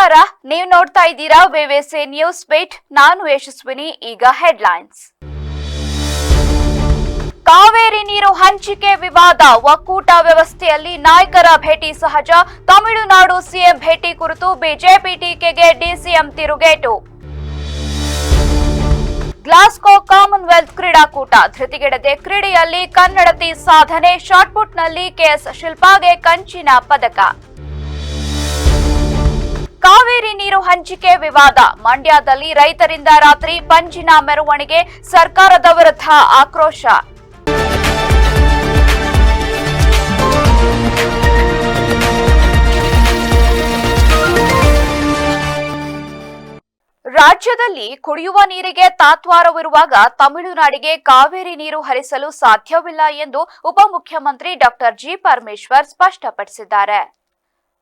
ನಮಸ್ಕಾರ, ನೀವು ನೋಡ್ತಾ ಇದ್ದೀರಾ ವಿವಿಸಿ ನ್ಯೂಸ್ ಬೀಟ್. ನಾನು ಯಶಸ್ವಿನಿ. ಈಗ ಹೆಡ್ಲೈನ್ಸ್. ಕಾವೇರಿ ನೀರು ಹಂಚಿಕೆ ವಿವಾದ, ಒಕ್ಕೂಟ ವ್ಯವಸ್ಥೆಯಲ್ಲಿ ನಾಯಕರ ಭೇಟಿ ಸಹಜ. ತಮಿಳುನಾಡು ಸಿಎಂ ಭೇಟಿ ಕುರಿತು ಬಿಜೆಪಿ ಟೀಕೆಗೆ ಡಿಸಿಎಂ ತಿರುಗೇಟು. ಗ್ಲಾಸ್ಗೋ ಕಾಮನ್ವೆಲ್ತ್ ಕ್ರೀಡಾಕೂಟ, ಧೃತಿಗೆಡದೆ ಕ್ರೀಡೆಯಲ್ಲಿ ಕನ್ನಡತಿ ಸಾಧನೆ. ಶಾಟ್ಪುಟ್ನಲ್ಲಿ ಕೆಎಸ್ ಶಿಲ್ಪಾಗೆ ಕಂಚಿನ ಪದಕ. ಕಾವೇರಿ ನೀರು ಹಂಚಿಕೆ ವಿವಾದ, ಮಂಡ್ಯದಲ್ಲಿ ರೈತರಿಂದ ರಾತ್ರಿ ಪಂಜಿನ ಮೆರವಣಿಗೆ. ಸರ್ಕಾರದ ವಿರುದ್ಧ ಆಕ್ರೋಶ. ರಾಜ್ಯದಲ್ಲಿ ಕುಡಿಯುವ ನೀರಿಗೆ ತಾತ್ವಾರವಿರುವಾಗ ತಮಿಳುನಾಡಿಗೆ ಕಾವೇರಿ ನೀರು ಹರಿಸಲು ಸಾಧ್ಯವಿಲ್ಲ ಎಂದು ಉಪಮುಖ್ಯಮಂತ್ರಿ ಡಾಕ್ಟರ್ ಜಿ ಪರಮೇಶ್ವರ್ ಸ್ಪಷ್ಟಪಡಿಸಿದ್ದಾರೆ.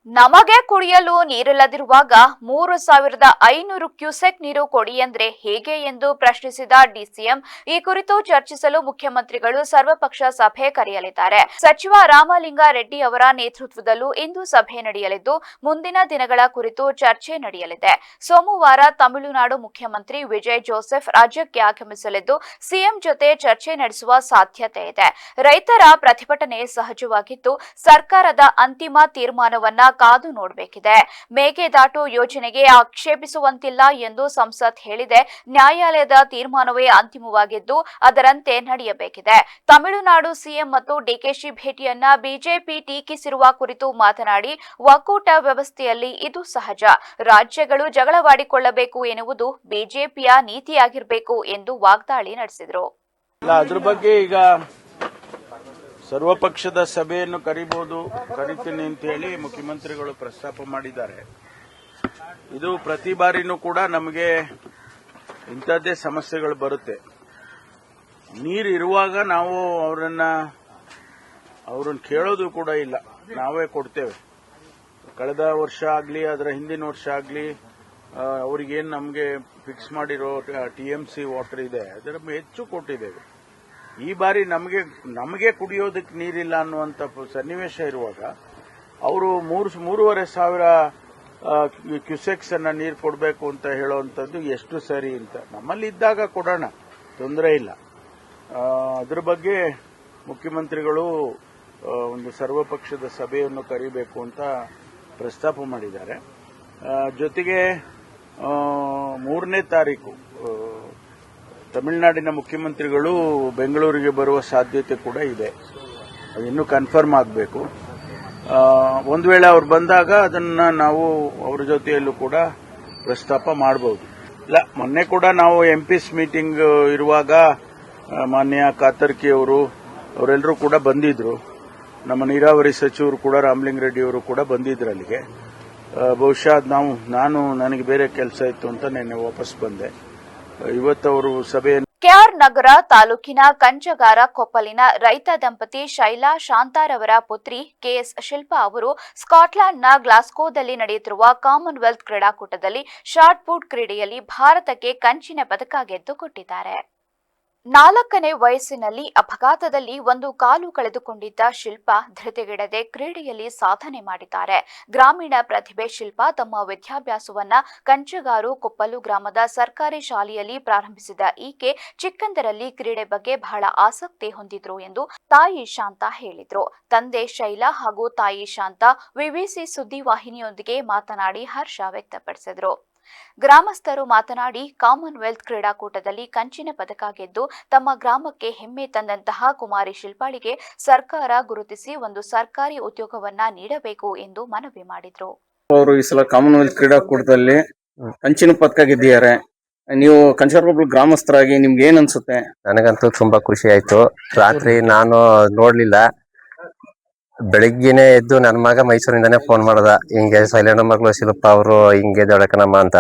ನಮಗೆ ಕುಡಿಯಲು ನೀರಿಲ್ಲದಿರುವಾಗ 3,500 ಕ್ಯೂಸೆಕ್ ನೀರು ಕೊಡಿ ಎಂದ್ರೆ ಹೇಗೆ ಎಂದು ಪ್ರಶ್ನಿಸಿದ ಡಿಸಿಎಂ, ಈ ಕುರಿತು ಚರ್ಚಿಸಲು ಮುಖ್ಯಮಂತ್ರಿಗಳು ಸರ್ವಪಕ್ಷ ಸಭೆ ಕರೆಯಲಿದ್ದಾರೆ. ಸಚಿವ ರಾಮಲಿಂಗಾರೆಡ್ಡಿ ಅವರ ನೇತೃತ್ವದಲ್ಲೂ ಇಂದು ಸಭೆ ನಡೆಯಲಿದ್ದು, ಮುಂದಿನ ದಿನಗಳ ಕುರಿತು ಚರ್ಚೆ ನಡೆಯಲಿದೆ. ಸೋಮವಾರ ತಮಿಳುನಾಡು ಮುಖ್ಯಮಂತ್ರಿ ವಿಜಯ್ ಜೋಸೆಫ್ ರಾಜ್ಯಕ್ಕೆ ಆಗಮಿಸಲಿದ್ದು, ಸಿಎಂ ಜೊತೆ ಚರ್ಚೆ ನಡೆಸುವ ಸಾಧ್ಯತೆ ಇದೆ. ರೈತರ ಪ್ರತಿಭಟನೆ ಸಹಜವಾಗಿದ್ದು, ಸರ್ಕಾರದ ಅಂತಿಮ ತೀರ್ಮಾನವನ್ನ ಕಾದು ನೋಡಬೇಕಿದೆ. ಮೇಕೆದಾಟು ಯೋಜನೆಗೆ ಆಕ್ಷೇಪಿಸುವಂತಿಲ್ಲ ಎಂದು ಸಂಸತ್ ಹೇಳಿದೆ. ನ್ಯಾಯಾಲಯದ ತೀರ್ಮಾನವೇ ಅಂತಿಮವಾಗಿದ್ದು, ಅದರಂತೆ ನಡೆಯಬೇಕಿದೆ. ತಮಿಳುನಾಡು ಸಿಎಂ ಮತ್ತು ಡಿಕೆಶಿ ಭೇಟಿಯನ್ನ ಬಿಜೆಪಿ ಟೀಕಿಸಿರುವ ಕುರಿತು ಮಾತನಾಡಿ, ಒಕ್ಕೂಟ ವ್ಯವಸ್ಥೆಯಲ್ಲಿ ಇದು ಸಹಜ. ರಾಜ್ಯಗಳು ಜಗಳವಾಡಿಕೊಳ್ಳಬೇಕು ಎನ್ನುವುದು ಬಿಜೆಪಿಯ ನೀತಿಯಾಗಿರಬೇಕು ಎಂದು ವಾಗ್ದಾಳಿ ನಡೆಸಿದರು. ಅದ್ರ ಬಗ್ಗೆ ಈಗ ಸರ್ವಪಕ್ಷದ ಸಭೆಯನ್ನು ಕರಿತೀನಿ ಅಂತ ಹೇಳಿ ಮುಖ್ಯಮಂತ್ರಿಗಳು ಪ್ರಸ್ತಾಪ ಮಾಡಿದ್ದಾರೆ. ಇದು ಪ್ರತಿ ಬಾರಿನೂ ಕೂಡ ನಮಗೆ ಇಂಥದ್ದೇ ಸಮಸ್ಯೆಗಳು ಬರುತ್ತೆ. ನೀರು ಇರುವಾಗ ನಾವು ಅವರನ್ನ ಕೇಳೋದು ಕೂಡ ಇಲ್ಲ, ನಾವೇ ಕೊಡ್ತೇವೆ. ಕಳೆದ ವರ್ಷ ಆಗಲಿ ಅದರ ಹಿಂದಿನ ವರ್ಷ ಆಗಲಿ ಅವ್ರಿಗೇನು ನಮಗೆ ಫಿಕ್ಸ್ ಮಾಡಿರೋ ಟಿಎಂಸಿ ವಾಟರ್ ಇದೆ ಅದರ ಹೆಚ್ಚು ಕೊಟ್ಟಿದ್ದೇವೆ. ಈ ಬಾರಿ ನಮಗೆ ಕುಡಿಯೋದಕ್ಕೆ ನೀರಿಲ್ಲ ಅನ್ನುವಂಥ ಸನ್ನಿವೇಶ ಇರುವಾಗ ಅವರು 3,500 ಕ್ಯೂಸೆಕ್ಸ್ ಅನ್ನ ನೀರು ಕೊಡಬೇಕು ಅಂತ ಹೇಳುವಂಥದ್ದು ಎಷ್ಟು ಸರಿ ಅಂತ. ನಮ್ಮಲ್ಲಿ ಇದ್ದಾಗ ಕೊಡೋಣ, ತೊಂದರೆ ಇಲ್ಲ. ಅದ್ರ ಬಗ್ಗೆ ಮುಖ್ಯಮಂತ್ರಿಗಳು ಒಂದು ಸರ್ವಪಕ್ಷದ ಸಭೆಯನ್ನು ಕರಿಬೇಕು ಅಂತ ಪ್ರಸ್ತಾಪ ಮಾಡಿದ್ದಾರೆ. ಜೊತೆಗೆ 3ನೇ ತಾರೀಕು ತಮಿಳುನಾಡಿನ ಮುಖ್ಯಮಂತ್ರಿಗಳು ಬೆಂಗಳೂರಿಗೆ ಬರುವ ಸಾಧ್ಯತೆ ಕೂಡ ಇದೆ. ಇನ್ನೂ ಕನ್ಫರ್ಮ್ ಆಗಬೇಕು. ಒಂದು ವೇಳೆ ಅವ್ರು ಬಂದಾಗ ಅದನ್ನ ನಾವು ಅವ್ರ ಜೊತೆಯಲ್ಲೂ ಕೂಡ ಪ್ರಸ್ತಾಪ ಮಾಡಬಹುದು. ಇಲ್ಲ, ಮೊನ್ನೆ ಕೂಡ ನಾವು ಎಂಪಿಸ್ ಮೀಟಿಂಗ್ ಇರುವಾಗ ಮಾನ್ಯ ಕಾತರ್ಕಿ ಅವರೆಲ್ಲರೂ ಕೂಡ ಬಂದಿದ್ರು. ನಮ್ಮ ನೀರಾವರಿ ಸಚಿವರು ಕೂಡ ರಾಮಲಿಂಗಾರೆಡ್ಡಿ ಅವರು ಕೂಡ ಬಂದಿದ್ರು ಅಲ್ಲಿಗೆ. ಬಹುಶಃ ನನಗೆ ಬೇರೆ ಕೆಲಸ ಇತ್ತು ಅಂತ ನಿನ್ನೆ ವಾಪಸ್ ಬಂದೆ. ಇವತ್ತವರು ಸಭೆಯನ್ನು ಕೆಆರ್ ನಗರ ತಾಲೂಕಿನ ಕಂಚಗಾರ ಕೊಪ್ಪಲಿನ ರೈತ ದಂಪತಿ ಶೈಲಾ ಶಾಂತಾರವರ ಪುತ್ರಿ ಕೆಎಸ್ ಶಿಲ್ಪಾ ಅವರು ಸ್ಕಾಟ್ಲೆಂಡ್ನ ಗ್ಲಾಸ್ಗೋದಲ್ಲಿ ನಡೆಯುತ್ತಿರುವ ಕಾಮನ್ವೆಲ್ತ್ ಕ್ರೀಡಾಕೂಟದಲ್ಲಿ ಶಾಟ್ ಪುಟ್ ಕ್ರೀಡೆಯಲ್ಲಿ ಭಾರತಕ್ಕೆ ಕಂಚಿನ ಪದಕ ಗೆದ್ದುಕೊಟ್ಟಿದ್ದಾರೆ. 4ನೇ ವಯಸ್ಸಿನಲ್ಲಿ ಅಪಘಾತದಲ್ಲಿ ಒಂದು ಕಾಲು ಕಳೆದುಕೊಂಡಿದ್ದ ಶಿಲ್ಪಾ ಧೃತಿಗೆಡದೆ ಕ್ರೀಡೆಯಲ್ಲಿ ಸಾಧನೆ ಮಾಡಿದ್ದಾರೆ. ಗ್ರಾಮೀಣ ಪ್ರತಿಭೆ ಶಿಲ್ಪಾ ತಮ್ಮ ವಿದ್ಯಾಭ್ಯಾಸವನ್ನ ಕಂಚಗಾರು ಕೊಪ್ಪಲು ಗ್ರಾಮದ ಸರ್ಕಾರಿ ಶಾಲೆಯಲ್ಲಿ ಪ್ರಾರಂಭಿಸಿದ ಈಕೆ ಚಿಕ್ಕಂದರಲ್ಲಿ ಕ್ರೀಡೆ ಬಗ್ಗೆ ಬಹಳ ಆಸಕ್ತಿ ಹೊಂದಿದ್ರು ಎಂದು ತಾಯಿ ಶಾಂತಾ ಹೇಳಿದ್ರು. ತಂದೆ ಶೈಲಾ ಹಾಗೂ ತಾಯಿ ಶಾಂತಾ ವಿವಿಸಿ ಸುದ್ದಿವಾಹಿನಿಯೊಂದಿಗೆ ಮಾತನಾಡಿ ಹರ್ಷ ವ್ಯಕ್ತಪಡಿಸಿದರು. ಗ್ರಾಮಸ್ಥರು ಮಾತನಾಡಿ, ಕಾಮನ್ವೆಲ್ತ್ ಕ್ರೀಡಾಕೂಟದಲ್ಲಿ ಕಂಚಿನ ಪದಕ ಗೆದ್ದು ತಮ್ಮ ಗ್ರಾಮಕ್ಕೆ ಹೆಮ್ಮೆ ತಂದಂತಹ ಕುಮಾರಿ ಶಿಲ್ಪಾಳಿಗೆ ಸರ್ಕಾರ ಗುರುತಿಸಿ ಒಂದು ಸರ್ಕಾರಿ ಉದ್ಯೋಗವನ್ನ ನೀಡಬೇಕು ಎಂದು ಮನವಿ ಮಾಡಿದರು. ಅವರು ಈ ಸಲ ಕಾಮನ್ವೆಲ್ತ್ ಕ್ರೀಡಾಕೂಟದಲ್ಲಿ ಕಂಚಿನ ಪದಕ ಗೆದ್ದಿದ್ದಾರೆ. ನೀವು ಕಂಚಗಾರ ಗ್ರಾಮಸ್ಥರಾಗಿ ನಿಮ್ಗೆ ಏನ್ ಅನ್ಸುತ್ತೆ? ನನಗಂತೂ ತುಂಬಾ ಖುಷಿ ಆಯ್ತು. ರಾತ್ರಿ ನಾನು ನೋಡ್ಲಿಲ್ಲ, ಬೆಳಿಗ್ಗೆನೆ ಎದ್ದು ನನ್ನ ಮಗ ಮೈಸೂರಿಂದಾನೆ ಫೋನ್ ಮಾಡ್ದ, ಹಿಂಗೆ ಸೈಲೆಂಟ್ ಮಗಳು ಶಿಲ್ಪ ಅವರು ಹಿಂಗೆ ದೊಡಕನಮ್ಮ ಅಂತ.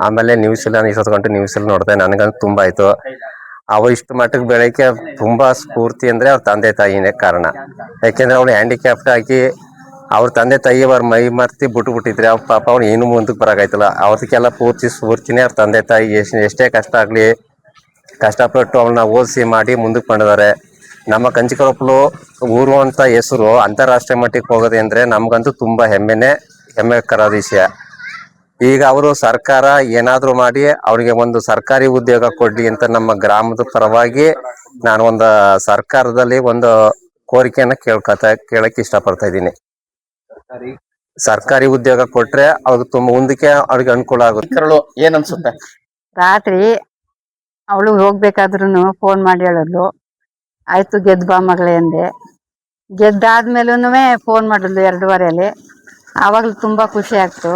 ಆಮೇಲೆ ನ್ಯೂಸ್ ಅಲ್ಲಿ ನೋಡ್ದೆ. ನನಗಂತೂ ತುಂಬಾ ಆಯ್ತು. ಅವ ಇಷ್ಟು ಮಟ್ಟಕ್ಕೆ ಬೆಳಕ್ಕೆ ತುಂಬಾ ಸ್ಫೂರ್ತಿ ಅಂದ್ರೆ ಅವ್ರ ತಂದೆ ತಾಯಿನೇ ಕಾರಣ. ಯಾಕೆಂದ್ರೆ ಅವಳು ಹ್ಯಾಂಡಿಕ್ಯಾಪ್ಟ್ ಆಗಿ ಅವ್ರ ತಂದೆ ತಾಯಿ ಅವ್ರ ಮೈ ಮರ್ತಿ ಬಿಟ್ಟಿದ್ರೆ ಅವ್ರ ಪಾಪ ಅವ್ನು ಏನು ಮುಂದಕ್ಕೆ ಬರಕಾಯ್ತಲ್ಲ. ಅವ್ರದಕ್ಕೆಲ್ಲ ಪೂರ್ತಿ ಸ್ಫೂರ್ತಿನೇ ಅವ್ರ ತಂದೆ ತಾಯಿ. ಎಷ್ಟೇ ಕಷ್ಟ ಆಗ್ಲಿ ಕಷ್ಟಪಟ್ಟು ಅವಳನ್ನ ಓದಿಸಿ ಮಾಡಿ ಮುಂದಕ್ಕೆ ಮಾಡಿದ್ದಾರೆ. ನಮ್ಮ ಕಂಚಿಕೊಪ್ಪಲು ಊರು ಅಂತ ಹೆಸರು ಅಂತಾರಾಷ್ಟ್ರೀಯ ಮಟ್ಟಕ್ಕೆ ಹೋಗೋದೆ ಅಂದ್ರೆ ನಮ್ಗಂತೂ ತುಂಬಾ ಹೆಮ್ಮೆಕರ ವಿಷಯ. ಈಗ ಅವರು ಸರ್ಕಾರ ಏನಾದ್ರು ಮಾಡಿ ಅವ್ರಿಗೆ ಒಂದು ಸರ್ಕಾರಿ ಉದ್ಯೋಗ ಕೊಡ್ಲಿ ಅಂತ ನಮ್ಮ ಗ್ರಾಮದ ಪರವಾಗಿ ನಾನು ಒಂದು ಸರ್ಕಾರದಲ್ಲಿ ಒಂದು ಕೋರಿಕೆಯನ್ನ ಕೇಳಕ್ ಇಷ್ಟಪಡ್ತಾ ಇದ್ದೀನಿ. ಸರ್ಕಾರಿ ಉದ್ಯೋಗ ಕೊಟ್ರೆ ಅವ್ರಿಗೆ ತುಂಬಾ ಮುಂದಕ್ಕೆ ಅವ್ರಿಗೆ ಅನುಕೂಲ ಆಗುತ್ತೆ. ಏನ್ ಅನ್ಸುತ್ತೆ? ರಾತ್ರಿ ಅವಳು ಹೋಗ್ಬೇಕಾದ್ರೂ ಫೋನ್ ಮಾಡಿ ಹೇಳಿದ್ಲು, ಆಯ್ತು ಗೆದ್ದು ಬಾ ಮಗಳೇ ಅಂದೆ. ಗೆದ್ದಾದ್ಮೇಲೂ ಫೋನ್ ಮಾಡಿದ್ಲು 2:30 ಆವಾಗಲೂ ತುಂಬಾ ಖುಷಿ ಆಗ್ತು.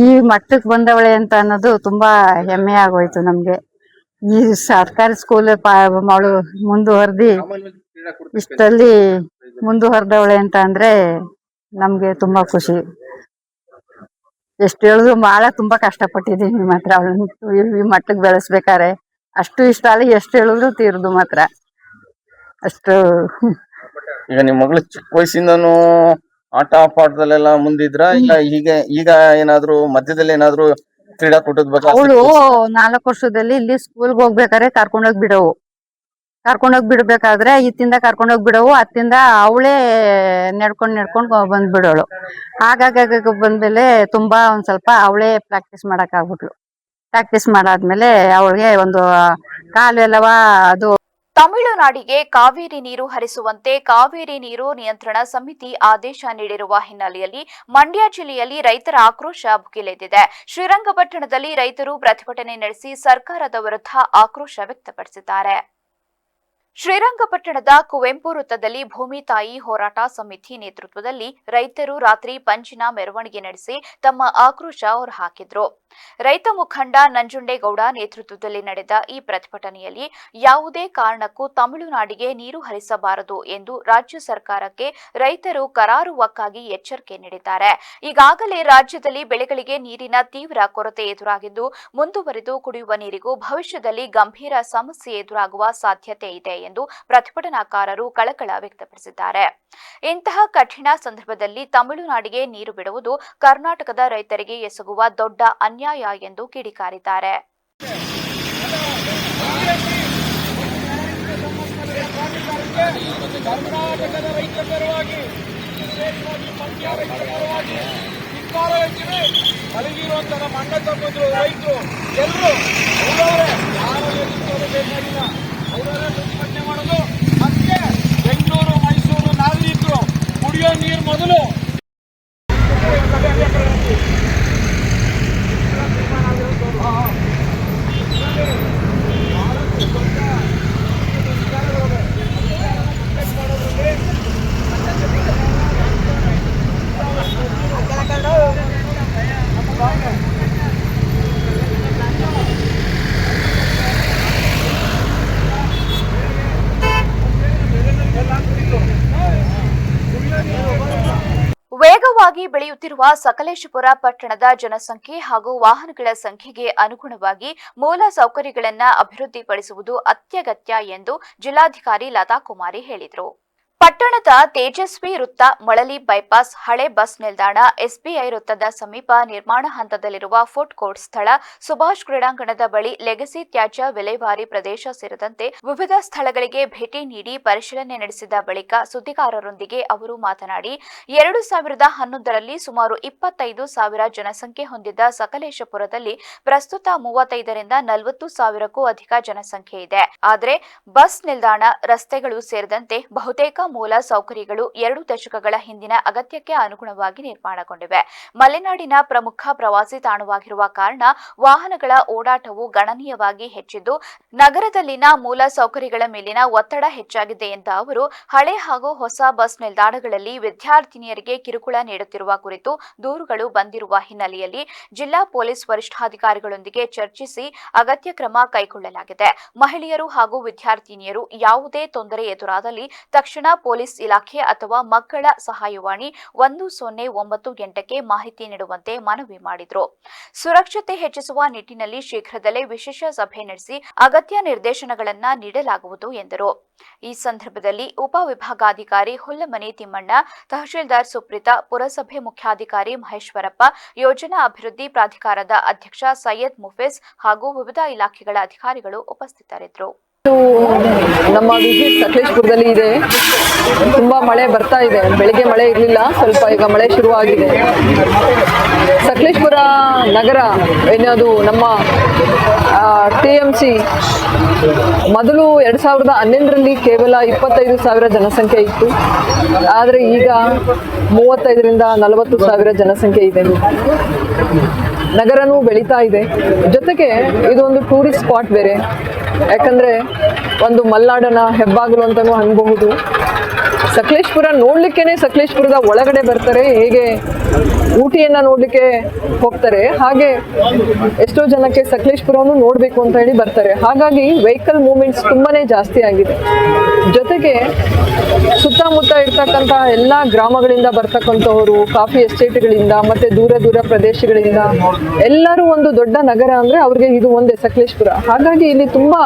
ಈ ಮಟ್ಟಕ್ಕೆ ಬಂದವಳೆ ಅಂತ ಅನ್ನೋದು ತುಂಬಾ ಹೆಮ್ಮೆ ಆಗೋಯ್ತು ನಮ್ಗೆ. ಈ ಸರ್ಕಾರಿ ಸ್ಕೂಲ್ ಅವಳು ಮುಂದುವರೆದಿ ಇಷ್ಟಲ್ಲಿ ಮುಂದುವರೆದವಳೆ ಅಂತ ಅಂದ್ರೆ ನಮ್ಗೆ ತುಂಬಾ ಖುಷಿ. ಎಷ್ಟು ಹೇಳಿದ್ರು ಬಹಳ ತುಂಬಾ ಕಷ್ಟಪಟ್ಟಿದ್ದೀನಿ ಮಾತ್ರ ಅವಳನ್ನ ಈ ಮಟ್ಟಕ್ಕೆ ಬೆಳೆಸ್ಬೇಕಾರೆ. ಅಷ್ಟು ಇಷ್ಟ ಅಲ್ಲ, ಎಷ್ಟು ಹೇಳಿದ್ರು ತೀರ್ದು ಮಾತ್ರ ಅಷ್ಟು. ಈಗ ನಿಮ್ ಮಗಳು ಚಿಕ್ಕ ವಯಸ್ಸಿಂದನೂ ಆಟ ಪಾಠದಲ್ಲೆಲ್ಲ ಮುಂದಿದ್ರ, ಇಲ್ಲ ಈಗ ಏನಾದ್ರು ಮಧ್ಯದಲ್ಲಿ ಏನಾದ್ರು ಕ್ರೀಡಾಕೂಟದ ಬಗ್ಗೆ? ಅವಳು 4 ವರ್ಷದಲ್ಲಿ ಇಲ್ಲಿ ಸ್ಕೂಲ್ಗೆ ಹೋಗ್ಬೇಕಾದ್ರೆ ಕರ್ಕೊಂಡೋಗಿ ಬಿಡ್ಬೇಕಾದ್ರೆ ಇತ್ತಿಂದ ಕರ್ಕೊಂಡೋಗಿ ಬಿಡವು, ಅತ್ತಿಂದ ಅವಳೇ ನಡ್ಕೊಂಡ್ ಬಂದ್ಬಿಡೋಳು. ಹಾಗಾಗಿ ಬಂದ್ಮೇಲೆ ತುಂಬಾ ಒಂದ್ ಸ್ವಲ್ಪ ಅವಳೇ ಪ್ರಾಕ್ಟೀಸ್ ಮಾಡಕ್ ಆಗ್ಬಿಟ್ಲು. ಪ್ರಾಕ್ಟೀಸ್ ಮಾಡಾದ್ಮೇಲೆ ಅವಳಿಗೆ ಒಂದು ಕಾಲೆಲ್ಲವ ಅದು. ತಮಿಳುನಾಡಿಗೆ ಕಾವೇರಿ ನೀರು ಹರಿಸುವಂತೆ ಕಾವೇರಿ ನೀರು ನಿಯಂತ್ರಣ ಸಮಿತಿ ಆದೇಶ ನೀಡಿರುವ ಹಿನ್ನೆಲೆಯಲ್ಲಿ ಮಂಡ್ಯ ಜಿಲ್ಲೆಯಲ್ಲಿ ರೈತರ ಆಕ್ರೋಶ ಭುಗಿಲೆದ್ದಿದೆ. ಶ್ರೀರಂಗಪಟ್ಟಣದಲ್ಲಿ ರೈತರು ಪ್ರತಿಭಟನೆ ನಡೆಸಿ ಸರ್ಕಾರದ ವಿರುದ್ಧ ಆಕ್ರೋಶ ವ್ಯಕ್ತಪಡಿಸಿದ್ದಾರೆ. ಶ್ರೀರಂಗಪಟ್ಟಣದ ಕುವೆಂಪು ವೃತ್ತದಲ್ಲಿ ಭೂಮಿ ತಾಯಿ ಹೋರಾಟ ಸಮಿತಿ ನೇತೃತ್ವದಲ್ಲಿ ರೈತರು ರಾತ್ರಿ ಪಂಜಿನ ಮೆರವಣಿಗೆ ನಡೆಸಿ ತಮ್ಮ ಆಕ್ರೋಶ ಹೊರಹಾಕಿದ್ರು. ರೈತ ಮುಖಂಡ ನಂಜುಂಡೇಗೌಡ ನೇತೃತ್ವದಲ್ಲಿ ನಡೆದ ಈ ಪ್ರತಿಭಟನೆಯಲ್ಲಿ ಯಾವುದೇ ಕಾರಣಕ್ಕೂ ತಮಿಳುನಾಡಿಗೆ ನೀರು ಹರಿಸಬಾರದು ಎಂದು ರಾಜ್ಯ ಸರ್ಕಾರಕ್ಕೆ ರೈತರು ಕರಾರುವಕ್ಕಾಗಿ ಎಚ್ಚರಿಕೆ ನೀಡಿದ್ದಾರೆ. ಈಗಾಗಲೇ ರಾಜ್ಯದಲ್ಲಿ ಬೆಳೆಗಳಿಗೆ ನೀರಿನ ತೀವ್ರ ಕೊರತೆ ಎದುರಾಗಿದ್ದು, ಮುಂದುವರಿದು ಕುಡಿಯುವ ನೀರಿಗೂ ಭವಿಷ್ಯದಲ್ಲಿ ಗಂಭೀರ ಸಮಸ್ಯೆ ಎದುರಾಗುವ ಸಾಧ್ಯತೆ ಇದೆ ಎಂದು ಪ್ರತಿಭಟನಾಕಾರರು ಕಳಕಳ ವ್ಯಕ್ತಪಡಿಸಿದ್ದಾರೆ. ಇಂತಹ ಕಠಿಣ ಸಂದರ್ಭದಲ್ಲಿ ತಮಿಳುನಾಡಿಗೆ ನೀರು ಬಿಡುವುದು ಕರ್ನಾಟಕದ ರೈತರಿಗೆ ಎಸಗುವ ದೊಡ್ಡ ಅನ್ಯಾಯ ಎಂದು ಕಿಡಿಕಾರಿದ್ದಾರೆ. ಕರ್ನಾಟಕದ ರೈತರ ಪರವಾಗಿ ಮಲಗಿರುವಂತಹ ಮಣ್ಣ ತಗೊಂಡು ರೈತರು ಎಲ್ಲರೂ ಬೇಕಾಗಿಲ್ಲ, ಅವರೇ ಪ್ರತಿಭಟನೆ ಮಾಡೋದು. ಮತ್ತೆ ಬೆಂಗಳೂರು, ಮೈಸೂರು, ನಾಗರಿಕರು ಕುಡಿಯೋ ನೀರು ಮೊದಲು ವೇಗವಾಗಿ ಬೆಳೆಯುತ್ತಿರುವ ಸಕಲೇಶಪುರ ಪಟ್ಟಣದ ಜನಸಂಖ್ಯೆ ಹಾಗೂ ವಾಹನಗಳ ಸಂಖ್ಯೆಗೆ ಅನುಗುಣವಾಗಿ ಮೂಲ ಸೌಕರ್ಯಗಳನ್ನು ಅಭಿವೃದ್ಧಿಪಡಿಸುವುದು ಅತ್ಯಗತ್ಯ ಎಂದು ಜಿಲ್ಲಾಧಿಕಾರಿ ಲತಾ ಕುಮಾರಿ ಹೇಳಿದರು. ಪಟ್ಟಣದ ತೇಜಸ್ವಿ ವೃತ್ತ, ಮಳಲಿ ಬೈಪಾಸ್, ಹಳೆ ಬಸ್ ನಿಲ್ದಾಣ, ಎಸ್ಬಿಐ ವೃತ್ತದ ಸಮೀಪ ನಿರ್ಮಾಣ ಹಂತದಲ್ಲಿರುವ ಫುಡ್ ಕೋರ್ಟ್ ಸ್ಥಳ, ಸುಭಾಷ್ ಕ್ರೀಡಾಂಗಣದ ಬಳಿ ಲೆಗಸಿ ತ್ಯಾಜ್ಯ ವಿಲೇವಾರಿ ಪ್ರದೇಶ ಸೇರಿದಂತೆ ವಿವಿಧ ಸ್ಥಳಗಳಿಗೆ ಭೇಟಿ ನೀಡಿ ಪರಿಶೀಲನೆ ನಡೆಸಿದ ಬಳಿಕ ಸುದ್ದಿಗಾರರೊಂದಿಗೆ ಅವರು ಮಾತನಾಡಿ, 2011ರಲ್ಲಿ ಸುಮಾರು 25,000 ಜನಸಂಖ್ಯೆ ಹೊಂದಿದ್ದ ಸಕಲೇಶಪುರದಲ್ಲಿ ಪ್ರಸ್ತುತ 35ರಿಂದ 40,000ಕ್ಕೂ ಅಧಿಕ ಜನಸಂಖ್ಯೆ ಇದೆ. ಆದರೆ ಬಸ್ ನಿಲ್ದಾಣ, ರಸ್ತೆಗಳು ಸೇರಿದಂತೆ ಬಹುತೇಕ ಮೂಲ ಸೌಕರ್ಯಗಳು 2 ದಶಕಗಳ ಹಿಂದಿನ ಅಗತ್ಯಕ್ಕೆ ಅನುಗುಣವಾಗಿ ನಿರ್ಮಾಣಗೊಂಡಿವೆ. ಮಲೆನಾಡಿನ ಪ್ರಮುಖ ಪ್ರವಾಸಿ ತಾಣವಾಗಿರುವ ಕಾರಣ ವಾಹನಗಳ ಓಡಾಟವು ಗಣನೀಯವಾಗಿ ಹೆಚ್ಚಿದ್ದು, ನಗರದಲ್ಲಿನ ಮೂಲ ಸೌಕರ್ಯಗಳ ಮೇಲಿನ ಒತ್ತಡ ಹೆಚ್ಚಾಗಿದೆ ಎಂದ ಅವರು, ಹಳೆ ಹಾಗೂ ಹೊಸ ಬಸ್ ನಿಲ್ದಾಣಗಳಲ್ಲಿ ವಿದ್ಯಾರ್ಥಿನಿಯರಿಗೆ ಕಿರುಕುಳ ನೀಡುತ್ತಿರುವ ಕುರಿತು ದೂರುಗಳು ಬಂದಿರುವ ಹಿನ್ನೆಲೆಯಲ್ಲಿ ಜಿಲ್ಲಾ ಪೊಲೀಸ್ ವರಿಷ್ಠಾಧಿಕಾರಿಗಳೊಂದಿಗೆ ಚರ್ಚಿಸಿ ಅಗತ್ಯ ಕ್ರಮ ಕೈಗೊಳ್ಳಲಾಗಿದೆ. ಮಹಿಳೆಯರು ಹಾಗೂ ವಿದ್ಯಾರ್ಥಿನಿಯರು ಯಾವುದೇ ತೊಂದರೆ ಎದುರಾದಲ್ಲಿ ತಕ್ಷಣ ಪೊಲೀಸ್ ಇಲಾಖೆ ಅಥವಾ ಮಕ್ಕಳ ಸಹಾಯವಾಣಿ 1098ಕ್ಕೆ ಮಾಹಿತಿ ನೀಡುವಂತೆ ಮನವಿ ಮಾಡಿದರು. ಸುರಕ್ಷತೆ ಹೆಚ್ಚಿಸುವ ನಿಟ್ಟಿನಲ್ಲಿ ಶೀಘ್ರದಲ್ಲೇ ವಿಶೇಷ ಸಭೆ ನಡೆಸಿ ಅಗತ್ಯ ನಿರ್ದೇಶನಗಳನ್ನು ನೀಡಲಾಗುವುದು ಎಂದರು. ಈ ಸಂದರ್ಭದಲ್ಲಿ ಉಪವಿಭಾಗಾಧಿಕಾರಿ ಹುಲ್ಲಮನಿ ತಿಮ್ಮಣ್ಣ, ತಹಶೀಲ್ದಾರ್ ಸುಪ್ರೀತಾ, ಪುರಸಭೆ ಮುಖ್ಯಾಧಿಕಾರಿ ಮಹೇಶ್ವರಪ್ಪ, ಯೋಜನಾ ಅಭಿವೃದ್ಧಿ ಪ್ರಾಧಿಕಾರದ ಅಧ್ಯಕ್ಷ ಸೈಯದ್ ಮುಫೇಜ್ ಹಾಗೂ ವಿವಿಧ ಇಲಾಖೆಗಳ ಅಧಿಕಾರಿಗಳು ಉಪಸ್ಥಿತರಿದ್ದರು. ನಮ್ಮ ವಿಸಿಟ್ ಸಕಲೇಶಪುರದಲ್ಲಿ ಇದೆ. ತುಂಬಾ ಮಳೆ ಬರ್ತಾ ಇದೆ. ಬೆಳಿಗ್ಗೆ ಮಳೆ ಇರಲಿಲ್ಲ, ಸ್ವಲ್ಪ ಈಗ ಮಳೆ ಶುರುವಾಗಿದೆ. ಸಕಲೇಶಪುರ ನಗರ ಏನದು ನಮ್ಮ TMC ಮೊದಲು 2011ರಲ್ಲಿ ಕೇವಲ 25,000 ಜನಸಂಖ್ಯೆ ಇತ್ತು. ಆದರೆ ಈಗ 35ರಿಂದ 40,000 ಜನಸಂಖ್ಯೆ ಇದೆ. ನಗರನೂ ಬೆಳೀತಾ ಇದೆ. ಜೊತೆಗೆ ಇದೊಂದು ಟೂರಿಸ್ಟ್ ಸ್ಪಾಟ್ ಬೇರೆ, ಯಾಕಂದರೆ ಒಂದು ಮಲೆನಾಡನ ಹೆಬ್ಬಾಗಿಲು ಅಂತಲೂ ಅನ್ಬಹುದು. ಸಕಲೇಶಪುರ ನೋಡ್ಲಿಕ್ಕೇನೆ ಸಕಲೇಶಪುರದ ಒಳಗಡೆ ಬರ್ತಾರೆ, ಹೇಗೆ ಊಟಿಯನ್ನ ನೋಡ್ಲಿಕ್ಕೆ ಹೋಗ್ತಾರೆ ಹಾಗೆ ಎಷ್ಟೋ ಜನಕ್ಕೆ ಸಕಲೇಶಪುರವನ್ನು ನೋಡಬೇಕು ಅಂತ ಹೇಳಿ ಬರ್ತಾರೆ. ಹಾಗಾಗಿ ವೆಹಿಕಲ್ ಮೂವ್ಮೆಂಟ್ಸ್ ತುಂಬಾನೇ ಜಾಸ್ತಿ ಆಗಿದೆ. ಜೊತೆಗೆ ಸುತ್ತಮುತ್ತ ಇರ್ತಕ್ಕಂಥ ಎಲ್ಲ ಗ್ರಾಮಗಳಿಂದ ಬರ್ತಕ್ಕಂಥವರು, ಕಾಫಿ ಎಸ್ಟೇಟ್ಗಳಿಂದ ಮತ್ತೆ ದೂರ ದೂರ ಪ್ರದೇಶಗಳಿಂದ ಎಲ್ಲರೂ ಒಂದು ದೊಡ್ಡ ನಗರ ಅಂದ್ರೆ ಅವ್ರಿಗೆ ಇದು ಒಂದೇ ಸಕಲೇಶಪುರ. ಹಾಗಾಗಿ ಇಲ್ಲಿ ತುಂಬಾ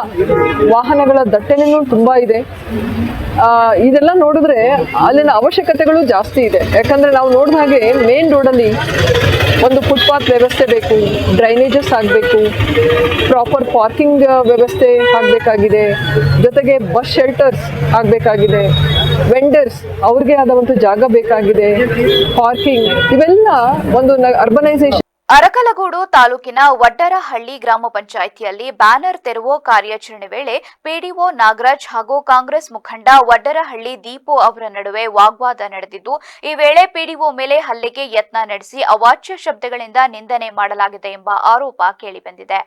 ವಾಹನಗಳ ದಟ್ಟಣೆನೂ ತುಂಬಾ ಇದೆ. ಇದೆಲ್ಲ ನೋಡಿದ್ರೆ ಅಲ್ಲಿನ ಅವಶ್ಯಕತೆಗಳು ಜಾಸ್ತಿ ಇದೆ. ಯಾಕಂದ್ರೆ ನಾವು ನೋಡಿದ ಹಾಗೆ ಮೇನ್ ರೋಡಲ್ಲಿ ಒಂದು ಫುಟ್ಪಾತ್ ವ್ಯವಸ್ಥೆ ಬೇಕು, ಡ್ರೈನೇಜಸ್ ಆಗಬೇಕು, ಪ್ರಾಪರ್ ಪಾರ್ಕಿಂಗ್ ವ್ಯವಸ್ಥೆ ಆಗಬೇಕಾಗಿದೆ, ಜೊತೆಗೆ ಬಸ್ ಶೆಲ್ಟರ್ಸ್ ಆಗಬೇಕಾಗಿದೆ, ವೆಂಡರ್ಸ್ ಅವ್ರಿಗೆ ಆದ ಒಂದು ಜಾಗ ಬೇಕಾಗಿದೆ, ಪಾರ್ಕಿಂಗ್, ಇವೆಲ್ಲ ಒಂದು ಅರ್ಬನೈಸೇಷನ್. ಅರಕಲಗೂಡು ತಾಲೂಕಿನ ವಡ್ಡರಹಳ್ಳಿ ಗ್ರಾಮ ಪಂಚಾಯಿತಿಯಲ್ಲಿ ಬ್ಯಾನರ್ ತೆರವು ಕಾರ್ಯಾಚರಣೆ ವೇಳೆ ಪಿಡಿಒ ನಾಗರಾಜ್ ಹಾಗೂ ಕಾಂಗ್ರೆಸ್ ಮುಖಂಡ ವಡ್ಡರಹಳ್ಳಿ ದೀಪು ಅವರ ನಡುವೆ ವಾಗ್ವಾದ ನಡೆದಿದ್ದು, ಈ ವೇಳೆ ಪಿಡಿಒ ಮೇಲೆ ಹಲ್ಲೆಗೆ ಯತ್ನ ನಡೆಸಿ ಅವಾಚ್ಯ ಶಬ್ದಗಳಿಂದ ನಿಂದನೆ ಮಾಡಲಾಗಿದೆ ಎಂಬ ಆರೋಪ ಕೇಳಿಬಂದಿದೆ.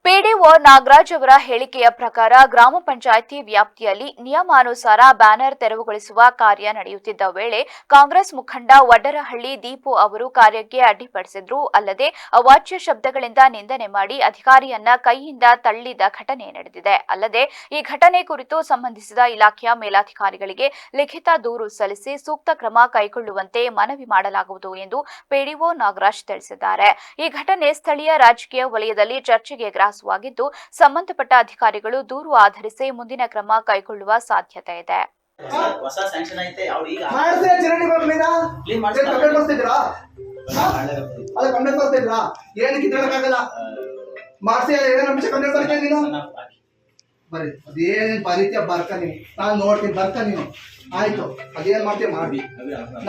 ಪಿಡಿಒ ನಾಗರಾಜ್ ಅವರ ಹೇಳಿಕೆಯ ಪ್ರಕಾರ ಗ್ರಾಮ ಪಂಚಾಯಿತಿ ವ್ಯಾಪ್ತಿಯಲ್ಲಿ ನಿಯಮಾನುಸಾರ ಬ್ಯಾನರ್ ತೆರವುಗೊಳಿಸುವ ಕಾರ್ಯ ನಡೆಯುತ್ತಿದ್ದ ವೇಳೆ ಕಾಂಗ್ರೆಸ್ ಮುಖಂಡ ವಡ್ಡರಹಳ್ಳಿ ದೀಪು ಅವರು ಕಾರ್ಯಕ್ಕೆ ಅಡ್ಡಿಪಡಿಸಿದ್ರು. ಅಲ್ಲದೆ ಅವಾಚ್ಯ ಶಬ್ದಗಳಿಂದ ನಿಂದನೆ ಮಾಡಿ ಅಧಿಕಾರಿಯನ್ನ ಕೈಯಿಂದ ತಳ್ಳಿದ ಘಟನೆ ನಡೆದಿದೆ. ಅಲ್ಲದೆ ಈ ಘಟನೆ ಕುರಿತು ಸಂಬಂಧಿಸಿದ ಇಲಾಖೆಯ ಮೇಲಾಧಿಕಾರಿಗಳಿಗೆ ಲಿಖಿತ ದೂರು ಸಲ್ಲಿಸಿ ಸೂಕ್ತ ಕ್ರಮ ಕೈಗೊಳ್ಳುವಂತೆ ಮನವಿ ಮಾಡಲಾಗುವುದು ಎಂದು ಪಿಡಿಒ ನಾಗರಾಜ್ ತಿಳಿಸಿದ್ದಾರೆ. ಈ ಘಟನೆ ಸ್ಥಳೀಯ ರಾಜಕೀಯ ವಲಯದಲ್ಲಿ ಚರ್ಚೆಗೆ ಗ್ರಾಸವಾಗಿದ್ದು, ಸಂಬಂಧಪಟ್ಟ ಅಧಿಕಾರಿಗಳು ದೂರು ಆಧರಿಸಿ ಮುಂದಿನ ಕ್ರಮ ಕೈಗೊಳ್ಳುವ ಸಾಧ್ಯತೆ ಇದೆ. ಹೊಸ ಸ್ಯಾಂಕ್ಷನ್ ಐತೆ ಅವ್ರು ಈಗ ಮಾಡ್ಸೇ ಚರಂಡಿ ಬರ್ಲಿಲ್ಲ ಕ್ಲೀನ್ ಕಂಪ್ಲೇಂಟ್ ಮಾಡ್ತಿದ್ರಾ ಅದ ಕಂಪ್ಲೇಂಟ್ ಮಾಡ್ತಿದ್ರಾ ಏನಕ್ಕೆ ಇದ್ರಾಗಲ್ಲ ಮಾಡ್ಸೇ ಏನೋ ಅಂಶ ಕಂಪ್ಲೇಂಟ್ ಬರ್ತೀಯ ನೀನು ಬರೀ ಅದೇನ್ ಬರೀತೀಯ ಬರ್ಕ ನೀನು ನಾನು ನೋಡ್ತೀನಿ ಬರ್ಕ ನೀನು ಆಯ್ತು ಅದೇನ್ ಮಾಡ್ತೀಯ ಮಾಡಿ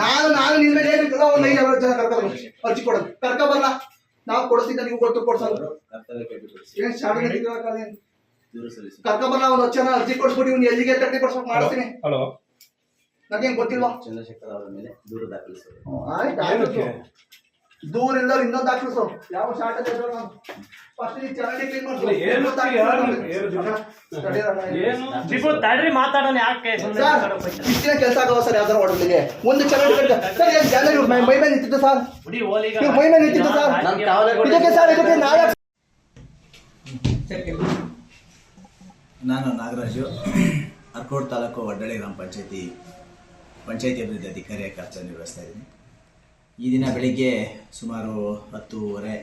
ನಾನು ನಿನ್ನ ಮೇಲೆ ಏನಿರ್ತದ ಒಂದು 5 ಜನ ಕರ್ಕೊಂಡು ಅರ್ಜಿ ಕೊಡೋದು ಕರ್ಕ ಬರಲ್ಲ ನಾವು ಕೊಡಿಸ್ತಿದ್ದ ನೀವು ಗೊತ್ತು ಕೊಡ್ಸೋದು ಏನ್ ಶಾಲೆ ಕರ್ಕ ಬರಲ್ಲ ಒಂದು ಜನ ಅರ್ಜಿ ಕೊಡ್ಸ್ಬಿಟ್ಟು ಇವ್ನು ಎಲ್ಲಿಗೆ ತಟ್ಟಿ ಕೊಡ್ಸ್ಬೇಕು ಮಾಡಿಸ್ತೀನಿ ನನಗೇನ್ ಗೊತ್ತಿಲ್ವಾ ಚಂದ್ರಶೇಖರ್ ಅವರ ಮೇಲೆ ದೂರು ದಾಖಲಿಸೋದು. ಆಯ್ತು ದೂರ ಇಲ್ಲವ್ರು ಇನ್ನೊಂದು ದಾಖಲಿಸು ಯಾವ ಶಾರ್ಟೇಜ್ ಫಸ್ಟ್ ಈ ಚರಂಡಿ ಕ್ಲೀನ್ ಇಷ್ಟಿನ ಕೆಲಸ ಆಗವ ಸರ್ ಯಾವ್ದಾರ ಹೊಡೆದಿಗೆ ಒಂದು ಚರಂಡಿ ಸರ್ ಏನ್ ಜಾಗ ಮೈ ಮೇಲೆ ನಿಂತಿದ್ದು ಸರ್ ಮೈ ಮೇಲೆ ನಿಂತಿದ್ದು ಸರ್ ಇದಕ್ಕೆ ಸರ್ ಇದಕ್ಕೆ ನಾಳೆ ನಾನು ನಾಗರಾಜು, ಅರ್ಕೋಡ್ ತಾಲೂಕು ವಡ್ಡಳ್ಳಿ ಗ್ರಾಮ ಪಂಚಾಯತಿ ಅಭಿವೃದ್ಧಿ ಅಧಿಕಾರಿಯಾಗಿ ಕರ್ತವ್ಯ ನಿರ್ವಹಿಸ್ತಾ ಇದ್ದೀನಿ. ಈ ದಿನ ಬೆಳಿಗ್ಗೆ ಸುಮಾರು 10:30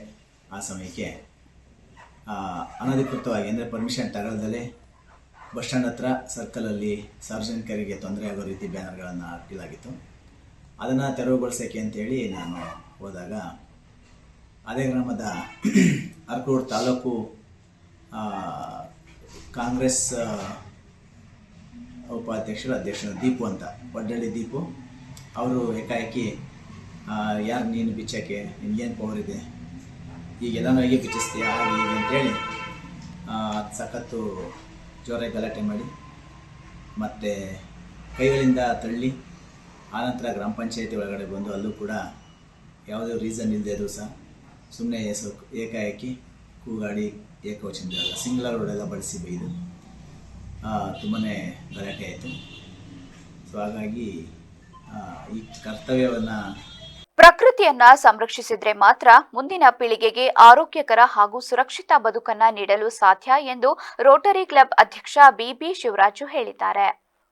ಆ ಸಮಯಕ್ಕೆ ಅನಧಿಕೃತವಾಗಿ ಅಂದರೆ ಪರ್ಮಿಷನ್ ತಗೊಳ್ದಲೇ ಬಸ್ ಸ್ಟ್ಯಾಂಡ್ ಹತ್ರ ಸರ್ಕಲಲ್ಲಿ ಸಾರ್ವಜನಿಕರಿಗೆ ತೊಂದರೆ ಆಗೋ ರೀತಿ ಬ್ಯಾನರ್ಗಳನ್ನು ಹಾಕಲಾಗಿತ್ತು. ಅದನ್ನು ತೆರವುಗೊಳಿಸೋಕ್ಕೆ ಅಂತೇಳಿ ನಾನು ಹೋದಾಗ ಅದೇ ಗ್ರಾಮದ ಅರ್ಕೋಡ್ ತಾಲೂಕು ಕಾಂಗ್ರೆಸ್ ಅಧ್ಯಕ್ಷರು ದೀಪು ಅಂತ, ವಡ್ಡಳ್ಳಿ ದೀಪು ಅವರು ಏಕಾಏಕಿ ಯಾರು ನೀನು ಬಿಚ್ಚಕ್ಕೆ ನಿಮಗೇನು ಪವರ್ ಇದೆ, ಈಗ ಎಲ್ಲನೂ ಹೇಗೆ ಬಿಚ್ಚಿಸ್ತೀಯ ಹಾಗೆ ಹೀಗೆ ಅಂತೇಳಿ ಸಖತ್ತು ಜೋರಾಗಿ ಗಲಾಟೆ ಮಾಡಿ ಮತ್ತು ಕೈಗಳಿಂದ ತಳ್ಳಿ ಆನಂತರ ಗ್ರಾಮ ಪಂಚಾಯತಿ ಒಳಗಡೆ ಬಂದು ಅಲ್ಲೂ ಕೂಡ ಯಾವುದೇ ರೀಸನ್ ಇಲ್ಲದೆ ಅದು ಸಹ ಸುಮ್ಮನೆ ಏಕಾಏಕಿ ಕೂಗಾಡಿ ಏಕವಚನದಲ್ಲ ಸಿಂಗ್ಲರ್ ರೋಡೆಲ್ಲ ಬಳಸಿ ಬೈದು ತುಂಬಾ ಗಲಾಟೆ ಆಯಿತು. ಸೊ ಹಾಗಾಗಿ ಈ ಕರ್ತವ್ಯವನ್ನು ಪ್ರಕೃತಿಯನ್ನ ಸಂರಕ್ಷಿಸಿದ್ರೆ ಮಾತ್ರ ಮುಂದಿನ ಪೀಳಿಗೆಗೆ ಆರೋಗ್ಯಕರ ಹಾಗೂ ಸುರಕ್ಷಿತ ಬದುಕನ್ನ ನೀಡಲು ಸಾಧ್ಯ ಎಂದು ರೋಟರಿ ಕ್ಲಬ್ ಅಧ್ಯಕ್ಷ ಬಿಬಿ ಶಿವರಾಜು ಹೇಳಿದ್ದಾರೆ.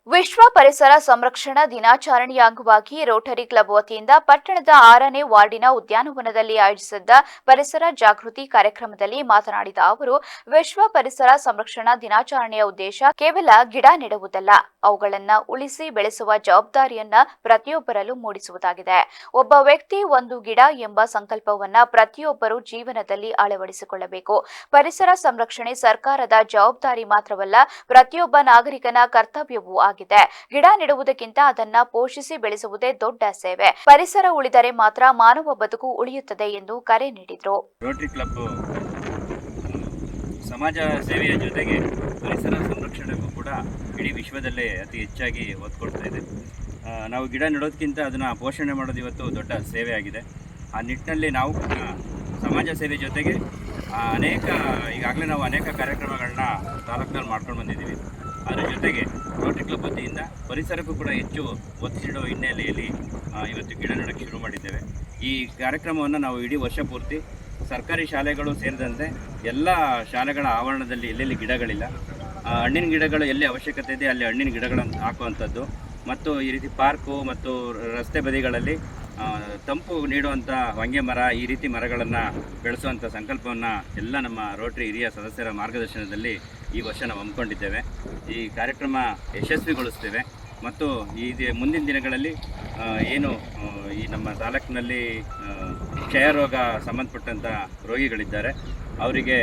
ವಿಶ್ವ ಪರಿಸರ ಸಂರಕ್ಷಣಾ ದಿನಾಚರಣೆಯ ಅಂಗವಾಗಿ ರೋಟರಿ ಕ್ಲಬ್ ವತಿಯಿಂದ ಪಟ್ಟಣದ 6ನೇ ವಾರ್ಡಿನ ಉದ್ಯಾನವನದಲ್ಲಿ ಆಯೋಜಿಸಿದ್ದ ಪರಿಸರ ಜಾಗೃತಿ ಕಾರ್ಯಕ್ರಮದಲ್ಲಿ ಮಾತನಾಡಿದ ಅವರು, ವಿಶ್ವ ಪರಿಸರ ಸಂರಕ್ಷಣಾ ದಿನಾಚರಣೆಯ ಉದ್ದೇಶ ಕೇವಲ ಗಿಡ ನೆಡುವುದಲ್ಲ, ಅವುಗಳನ್ನ ಉಳಿಸಿ ಬೆಳೆಸುವ ಜವಾಬ್ದಾರಿಯನ್ನ ಪ್ರತಿಯೊಬ್ಬರಲ್ಲೂ ಮೂಡಿಸುವುದಾಗಿದೆ. ಒಬ್ಬ ವ್ಯಕ್ತಿ ಒಂದು ಗಿಡ ಎಂಬ ಸಂಕಲ್ಪವನ್ನ ಪ್ರತಿಯೊಬ್ಬರು ಜೀವನದಲ್ಲಿ ಅಳವಡಿಸಿಕೊಳ್ಳಬೇಕು. ಪರಿಸರ ಸಂರಕ್ಷಣೆ ಸರ್ಕಾರದ ಜವಾಬ್ದಾರಿ ಮಾತ್ರವಲ್ಲ, ಪ್ರತಿಯೊಬ್ಬ ನಾಗರಿಕನ ಕರ್ತವ್ಯವೂ ಆಗಿದೆ. ಆಗಿದೆ. ಗಿಡ ನೆಡುವುದಕ್ಕಿಂತ ಅದನ್ನ ಪೋಷಿಸಿ ಬೆಳೆಸುವುದೇ ದೊಡ್ಡ ಸೇವೆ. ಪರಿಸರ ಉಳಿದರೆ ಮಾತ್ರ ಮಾನವ ಬದುಕು ಉಳಿಯುತ್ತದೆ ಎಂದು ಕರೆ ನೀಡಿದರು. ರೋಟರಿ ಕ್ಲಬ್ ಸಮಾಜ ಸೇವೆಯ ಜೊತೆಗೆ ಪರಿಸರ ಸಂರಕ್ಷಣೆಗೂ ಕೂಡ ಇಡೀ ವಿಶ್ವದಲ್ಲೇ ಅತಿ ಹೆಚ್ಚಾಗಿ ಒತ್ತು ಕೊಡ್ತಾ ಇದೆ. ನಾವು ಗಿಡ ನೆಡೋದಕ್ಕಿಂತ ಅದನ್ನು ಪೋಷಣೆ ಮಾಡೋದು ಇವತ್ತು ದೊಡ್ಡ ಸೇವೆ ಆಗಿದೆ. ಆ ನಿಟ್ಟಿನಲ್ಲಿ ನಾವು ಸಮಾಜ ಸೇವೆ ಜೊತೆಗೆ ಈಗಾಗಲೇ ನಾವು ಅನೇಕ ಕಾರ್ಯಕ್ರಮಗಳನ್ನ ತಾಲೂಕಿನಲ್ಲಿ ಮಾಡ್ಕೊಂಡು ಬಂದಿದ್ದೀವಿ. ಅದರ ಜೊತೆಗೆ ರೋಟರಿ ಕ್ಲಬ್ ವತಿಯಿಂದ ಪರಿಸರಕ್ಕೂ ಕೂಡ ಹೆಚ್ಚು ಒತ್ತು ನೀಡುವ ಹಿನ್ನೆಲೆಯಲ್ಲಿ ಇವತ್ತು ಗಿಡ ನೆಡೋಕ್ಕೆ ಶುರು ಮಾಡಿದ್ದೇವೆ. ಈ ಕಾರ್ಯಕ್ರಮವನ್ನು ನಾವು ಇಡೀ ವರ್ಷ ಪೂರ್ತಿ ಸರ್ಕಾರಿ ಶಾಲೆಗಳು ಸೇರಿದಂತೆ ಎಲ್ಲ ಶಾಲೆಗಳ ಆವರಣದಲ್ಲಿ ಎಲ್ಲೆಲ್ಲಿ ಗಿಡಗಳಿಲ್ಲ, ಹಣ್ಣಿನ ಗಿಡಗಳು ಎಲ್ಲಿ ಅವಶ್ಯಕತೆ ಇದೆ ಅಲ್ಲಿ ಹಣ್ಣಿನ ಗಿಡಗಳನ್ನು ಹಾಕುವಂಥದ್ದು ಮತ್ತು ಈ ರೀತಿ ಪಾರ್ಕು ಮತ್ತು ರಸ್ತೆ ಬದಿಗಳಲ್ಲಿ ತಂಪು ನೀಡುವಂಥ ಹೊಂಗೆ ಮರ, ಈ ರೀತಿ ಮರಗಳನ್ನು ಬೆಳೆಸುವಂಥ ಸಂಕಲ್ಪವನ್ನು ಎಲ್ಲ ನಮ್ಮ ರೋಟರಿ ಹಿರಿಯ ಸದಸ್ಯರ ಮಾರ್ಗದರ್ಶನದಲ್ಲಿ ಈ ವರ್ಷ ನಾವು ಹಮ್ಮಿಕೊಂಡಿದ್ದೇವೆ. ಈ ಕಾರ್ಯಕ್ರಮ ಯಶಸ್ವಿಗೊಳಿಸ್ತೇವೆ ಮತ್ತು ಮುಂದಿನ ದಿನಗಳಲ್ಲಿ ಏನು ಈ ನಮ್ಮ ತಾಲೂಕಿನಲ್ಲಿ ಕ್ಷಯರೋಗ ಸಂಬಂಧಪಟ್ಟಂಥ ರೋಗಿಗಳಿದ್ದಾರೆ ಅವರಿಗೆ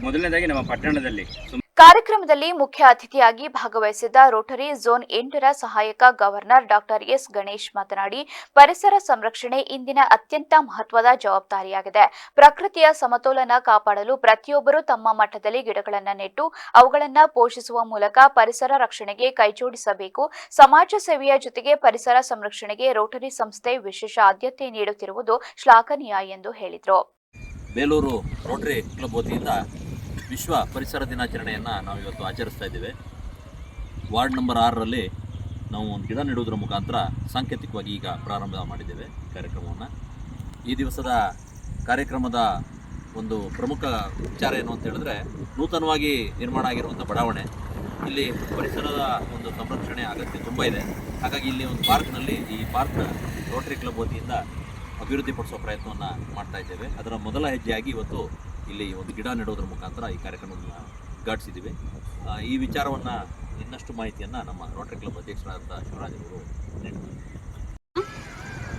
ಮೊದಲನೇದಾಗಿ ನಮ್ಮ ಪಟ್ಟಣದಲ್ಲಿ ಕಾರ್ಯಕ್ರಮದಲ್ಲಿ ಮುಖ್ಯ ಅತಿಥಿಯಾಗಿ ಭಾಗವಹಿಸಿದ್ದ ರೋಟರಿ ಝೋನ್ 8ರ ಸಹಾಯಕ ಗವರ್ನರ್ ಡಾಕ್ಟರ್ ಎಸ್ ಗಣೇಶ್ ಮಾತನಾಡಿ, ಪರಿಸರ ಸಂರಕ್ಷಣೆ ಇಂದಿನ ಅತ್ಯಂತ ಮಹತ್ವದ ಜವಾಬ್ದಾರಿಯಾಗಿದೆ. ಪ್ರಕೃತಿಯ ಸಮತೋಲನ ಕಾಪಾಡಲು ಪ್ರತಿಯೊಬ್ಬರೂ ತಮ್ಮ ಮಟ್ಟದಲ್ಲಿ ಗಿಡಗಳನ್ನು ನೆಟ್ಟು ಅವುಗಳನ್ನು ಪೋಷಿಸುವ ಮೂಲಕ ಪರಿಸರ ರಕ್ಷಣೆಗೆ ಕೈಜೋಡಿಸಬೇಕು. ಸಮಾಜ ಸೇವೆಯ ಜೊತೆಗೆ ಪರಿಸರ ಸಂರಕ್ಷಣೆಗೆ ರೋಟರಿ ಸಂಸ್ಥೆ ವಿಶೇಷ ಆದ್ಯತೆ ನೀಡುತ್ತಿರುವುದು ಶ್ಲಾಘನೀಯ ಎಂದು ಹೇಳಿದರು. ಬೇಲೂರು ರೋಟರಿ ಕ್ಲಬ್ ವತಿಯಿಂದ ವಿಶ್ವ ಪರಿಸರ ದಿನಾಚರಣೆಯನ್ನು ನಾವು ಇವತ್ತು ಆಚರಿಸ್ತಾ ಇದ್ದೇವೆ. ವಾರ್ಡ್ ನಂಬರ್ 6ರಲ್ಲಿ ನಾವು ಒಂದು ಗಿಡ ನೆಡುವುದರ ಮುಖಾಂತರ ಸಾಂಕೇತಿಕವಾಗಿ ಈಗ ಪ್ರಾರಂಭ ಮಾಡಿದ್ದೇವೆ ಕಾರ್ಯಕ್ರಮವನ್ನು. ಈ ದಿವಸದ ಕಾರ್ಯಕ್ರಮದ ಒಂದು ಪ್ರಮುಖ ವಿಚಾರ ಏನು ಅಂತ ಹೇಳಿದ್ರೆ, ನೂತನವಾಗಿ ನಿರ್ಮಾಣ ಆಗಿರುವಂಥ ಬಡಾವಣೆ, ಇಲ್ಲಿ ಪರಿಸರದ ಒಂದು ಸಂರಕ್ಷಣೆ ಅಗತ್ಯ ತುಂಬ ಇದೆ. ಹಾಗಾಗಿ ಇಲ್ಲಿ ಒಂದು ಪಾರ್ಕ್ನಲ್ಲಿ ಈ ಪಾರ್ಕ್ನ ರೋಟರಿ ಕ್ಲಬ್ ವತಿಯಿಂದ ಅಭಿವೃದ್ಧಿಪಡಿಸೋ ಪ್ರಯತ್ನವನ್ನು ಮಾಡ್ತಾ ಇದ್ದೇವೆ. ಅದರ ಮೊದಲ ಹೆಜ್ಜೆಯಾಗಿ ಇವತ್ತು ಇಲ್ಲಿ ಒಂದು ಗಿಡ ನೆಡೋದ್ರ ಮುಖಾಂತರ ಈ ಕಾರ್ಯಕ್ರಮವನ್ನು ಉದ್ಘಾಟಿಸಿದ್ದೀವಿ. ಈ ವಿಚಾರವನ್ನು ಇನ್ನಷ್ಟು ಮಾಹಿತಿಯನ್ನು ನಮ್ಮ ರೋಟರಿ ಕ್ಲಬ್ ಅಧ್ಯಕ್ಷರಾದ ಶಿವರಾಜ್ ಅವರು ನೀಡಿದ್ದಾರೆ.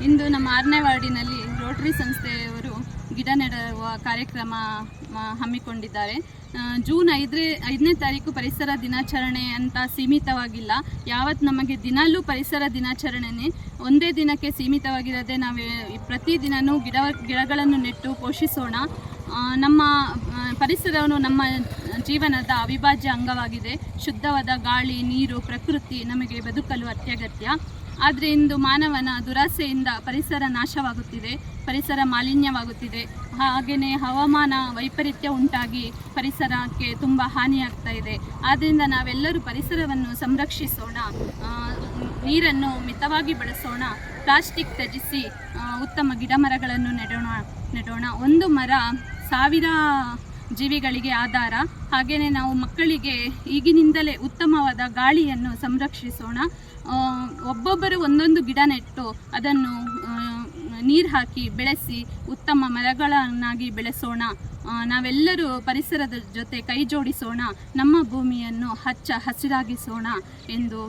ಇಂದು ನಮ್ಮ 6ನೇ ವಾರ್ಡಿನಲ್ಲಿ ರೋಟರಿ ಸಂಸ್ಥೆಯವರು ಗಿಡ ನೆಡುವ ಕಾರ್ಯಕ್ರಮ ಹಮ್ಮಿಕೊಂಡಿದ್ದಾರೆ. ಜೂನ್ 5ನೇ ತಾರೀಕು ಪರಿಸರ ದಿನಾಚರಣೆ ಅಂತ ಸೀಮಿತವಾಗಿಲ್ಲ. ಯಾವತ್ತು ನಮಗೆ ದಿನಾಲೂ ಪರಿಸರ ದಿನಾಚರಣೆನೇ, ಒಂದೇ ದಿನಕ್ಕೆ ಸೀಮಿತವಾಗಿರದೆ ನಾವು ಪ್ರತಿದಿನವೂ ಗಿಡಗಳನ್ನು ನೆಟ್ಟು ಪೋಷಿಸೋಣ. ನಮ್ಮ ಪರಿಸರವನ್ನು ನಮ್ಮ ಜೀವನದ ಅವಿಭಾಜ್ಯ ಅಂಗವಾಗಿದೆ. ಶುದ್ಧವಾದ ಗಾಳಿ, ನೀರು, ಪ್ರಕೃತಿ ನಮಗೆ ಬದುಕಲು ಅತ್ಯಗತ್ಯ. ಆದರೆ ಇಂದು ಮಾನವನ ದುರಾಸೆಯಿಂದ ಪರಿಸರ ನಾಶವಾಗುತ್ತಿದೆ, ಪರಿಸರ ಮಾಲಿನ್ಯವಾಗುತ್ತಿದೆ. ಹಾಗೆಯೇ ಹವಾಮಾನ ವೈಪರೀತ್ಯ ಉಂಟಾಗಿ ಪರಿಸರಕ್ಕೆ ತುಂಬ ಹಾನಿಯಾಗ್ತಾ ಇದೆ. ಆದ್ದರಿಂದ ನಾವೆಲ್ಲರೂ ಪರಿಸರವನ್ನು ಸಂರಕ್ಷಿಸೋಣ, ನೀರನ್ನು ಮಿತವಾಗಿ ಬಳಸೋಣ, ಪ್ಲಾಸ್ಟಿಕ್ ತ್ಯಜಿಸಿ ಉತ್ತಮ ಗಿಡಮರಗಳನ್ನು ನೆಡೋಣ. ಒಂದು ಮರ 1000 ಜೀವಿಗಳಿಗೆ ಆಧಾರ. ಹಾಗೆಯೇ ನಾವು ಮಕ್ಕಳಿಗೆ ಈಗಿನಿಂದಲೇ ಉತ್ತಮವಾದ ಗಾಳಿಯನ್ನು ಸಂರಕ್ಷಿಸೋಣ. ಒಬ್ಬೊಬ್ಬರು ಒಂದೊಂದು ಗಿಡ ನೆಟ್ಟು ಅದನ್ನು ನೀರು ಹಾಕಿ ಬೆಳೆಸಿ ಉತ್ತಮ ಮರಗಳನ್ನಾಗಿ ಬೆಳೆಸೋಣ. ನಾವೆಲ್ಲರೂ ಪರಿಸರದ ಜೊತೆ ಕೈ ಜೋಡಿಸೋಣ, ನಮ್ಮ ಭೂಮಿಯನ್ನು ಹಚ್ಚ ಹಸಿರಾಗಿಸೋಣ ಎಂದು